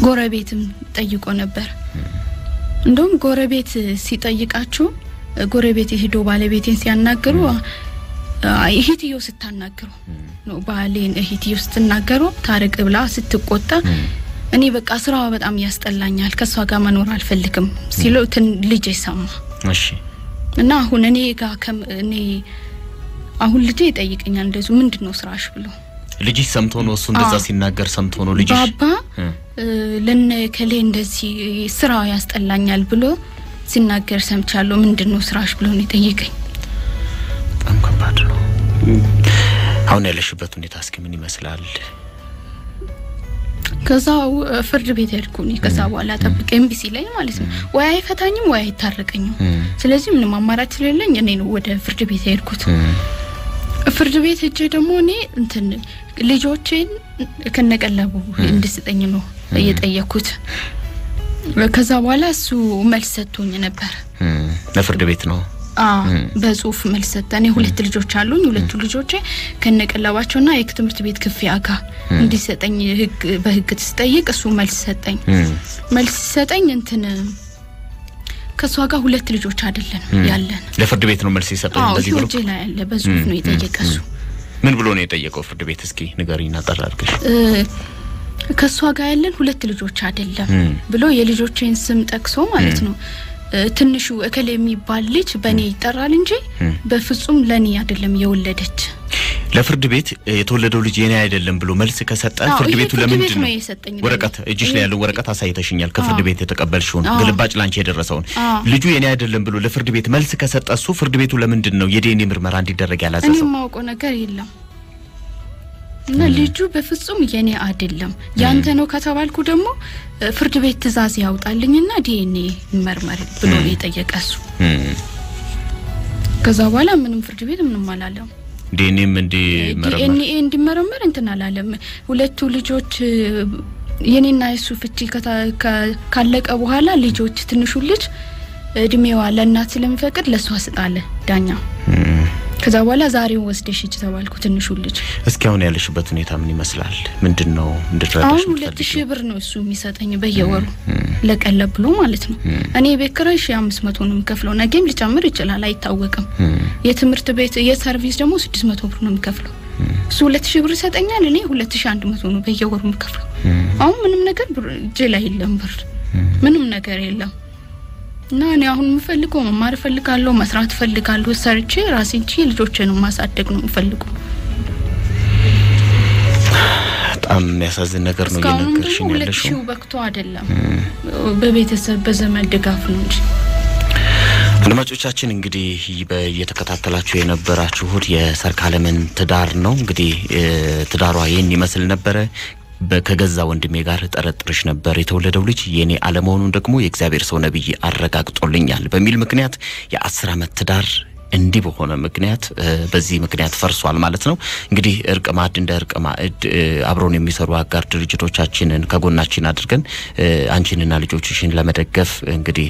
ጎረቤትም ጠይቆ ነበር እንደውም ጎረቤት ሲጠይቃቸው ጎረቤት ሄዶ ባለቤቴን ሲያናገሩ እህትዮ ስታናገሩ ነው ባሌን እህትዮ ስትናገሩ ታረቅ ብላ ስትቆጣ እኔ በቃ ስራው በጣም ያስጠላኛል ከሷ ጋር መኖር አልፈልግም ሲሉ ልጅ ይሰማ እሺ እና አሁን እኔ ጋር እኔ አሁን ልጅ ይጠይቀኛል እንደዚህ ምንድነው ስራሽ ብሎ ልጅ ሰምቶ ነው እሱ እንደዛ ሲናገር ሰምቶ ነው ልጅ ባባ ለነ ከሌ እንደዚህ ስራው ያስጠላኛል ብሎ ሲናገር ሰምቻለሁ ምንድነው ስራሽ ብሎ ነው ይጠይቀኝ በጣም ከባድ ነው አሁን ያለሽበት ሁኔታ እስኪ ምን ይመስላል ከዛው ፍርድ ቤት ሄድኩኝ ከዛ በኋላ ተጠብቀ ኤምቢሲ ላይ ማለት ነው ወይ አይፈታኝም ወይ አይታረቀኝም ስለዚህ ምንም አማራጭ ስለሌለኝ እኔ ነው ወደ ፍርድ ቤት ሄድኩት ፍርድ ቤት ሄጄ ደግሞ እኔ እንትን ልጆቼን ከነቀለቡ እንድስጠኝ ነው እየጠየኩት ከዛ በኋላ እሱ መልስ ሰጥቶኝ ነበር ለፍርድ ቤት ነው በጽሁፍ መልስ ሰጠኝ ሁለት ልጆች አሉኝ ሁለቱ ልጆቼ ከነቀለባቸውና የትምህርት ቤት ክፍያ ጋር እንዲሰጠኝ በህግ ተጠይቅ እሱ መልስ ሰጠኝ እንትን ከሷ ጋር ሁለት ልጆች አይደለም ያለን ለፍርድ ቤት ነው መልስ ይሰጠኝ እንደዚህ ብሎ ልጅ ላይ ያለ በጽሁፍ ነው የጠየቀሱ ምን ብሎ ነው የጠየቀው ፍርድ ቤት እስኪ ንገሪና ጠራርገሽ ከሷ ጋር ያለን ሁለት ልጆች አይደለም ብሎ የልጆቼን ስም ጠቅሶ ማለት ነው ትንሹ እከሌ የሚባል ልጅ በኔ ይጠራል እንጂ በፍጹም ለኔ አይደለም የወለደች ለፍርድ ቤት የተወለደው ልጅ የኔ አይደለም ብሎ መልስ ከሰጠ ፍርድ ቤቱ ለምንድን ነው ወረቀት እጅሽ ላይ ያለው ወረቀት አሳይተሽኛል ከፍርድ ቤት የተቀበልሽውን ግልባጭ ላንቺ የደረሰውን ልጁ የኔ አይደለም ብሎ ለፍርድ ቤት መልስ ከሰጠ እሱ ፍርድ ቤቱ ለምንድን ነው የዲኤንኤ ምርመራ እንዲደረግ ያላዘዘው እኔ ማውቀው ነገር የለም እና ልጁ በፍጹም የኔ አይደለም ያንተ ነው ከተባልኩ ደግሞ ፍርድ ቤት ትእዛዝ ያውጣልኝና ዲኤንኤ መርመር ብሎ የጠየቀሱ ከዛ በኋላ ምንም ፍርድ ቤት ምንም አላለም ዲኤንኤም እንዲመረመር እንትን አላለም ሁለቱ ልጆች የኔና የሱ ፍቺ ካለቀ በኋላ ልጆች ትንሹ ልጅ እድሜዋ ለእናት ስለሚፈቅድ ለሷ ስጣለ ዳኛ ከዛ በኋላ ዛሬው ወስደሽ እጭ ተባልኩ ትንሹ ልጅ እስኪ አሁን ያለሽበት ሁኔታ ምን ይመስላል ምንድነው እንድትረዳሽ አሁን 2000 ብር ነው እሱ የሚሰጠኝ በየወሩ ለቀለብ ብሎ ማለት ነው እኔ በክራይ 500 ነው የምከፍለው ነገም ሊጨምር ይችላል አይታወቅም የትምህርት ቤት የሰርቪስ ደግሞ 600 ብር ነው የምከፍለው እሱ 2000 ብር ይሰጠኛል እኔ 2100 ነው በየወሩ የምከፍለው አሁን ምንም ነገር ጀላ የለም ብር ምንም ነገር የለም እና እኔ አሁን ምፈልገው መማር ፈልጋለሁ መስራት ፈልጋለሁ ሰርቼ ራሴን ልጆቼን ማሳደግ ነው ምፈልገው በጣም የሚያሳዝን ነገር ነው እየነገርሽኝ ያለሽው ሁለቱ ወቅቱ አይደለም በቤተሰብ በዘመድ ድጋፍ ነው እንጂ አድማጮቻችን እንግዲህ በየተከታተላችሁ የነበራችሁት የሰርካለምን ትዳር ነው እንግዲህ ትዳሯ ይሄን ይመስል ነበር በከገዛ ወንድሜ ጋር ተጠረጥርሽ ነበር የተወለደው ልጅ የኔ አለመሆኑን ደግሞ የእግዚአብሔር ሰው ነብይ አረጋግጦልኛል በሚል ምክንያት የ10 አመት ትዳር እንዲህ በሆነ ምክንያት በዚህ ምክንያት ፈርሷል ማለት ነው። እንግዲህ እርቅ ማዕድ እንደ እርቅ ማዕድ አብሮን የሚሰሩ አጋር ድርጅቶቻችንን ከጎናችን አድርገን አንቺንና ልጆችሽን ለመደገፍ እንግዲህ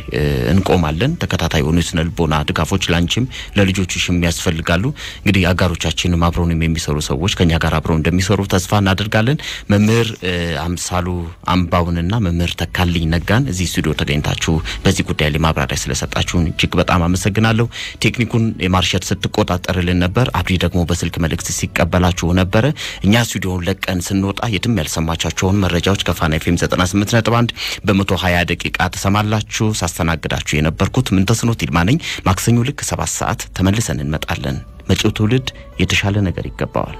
እንቆማለን። ተከታታይ ሆኖ ስነልቦና ድጋፎች ላንቺም ለልጆችሽም ያስፈልጋሉ። እንግዲህ አጋሮቻችንም አብሮን የሚሰሩ ሰዎች ከኛ ጋር አብረው እንደሚሰሩ ተስፋ እናደርጋለን። መምህር አምሳሉ አምባውንና መምህር ተካልኝ ነጋን እዚህ ስቱዲዮ ተገኝታችሁ በዚህ ጉዳይ ላይ ማብራሪያ ስለሰጣችሁን እጅግ በጣም አመሰግናለሁ። ቴክኒኩን የማርሸት ስትቆጣጠርልን ነበር። አብዲ ደግሞ በስልክ መልእክት ሲቀበላችሁ ነበር። እኛ ስቱዲዮውን ለቀን ስንወጣ የትም ያልሰማቻችሁን መረጃዎች ከፋና ኤፍኤም 98.1 በ120 ደቂቃ ተሰማላችሁ። ሳስተናግዳችሁ የነበርኩት ምንተስኖት ይልማ ነኝ። ማክሰኞ ልክ 7 ሰዓት ተመልሰን እንመጣለን። መጪው ትውልድ የተሻለ ነገር ይገባዋል።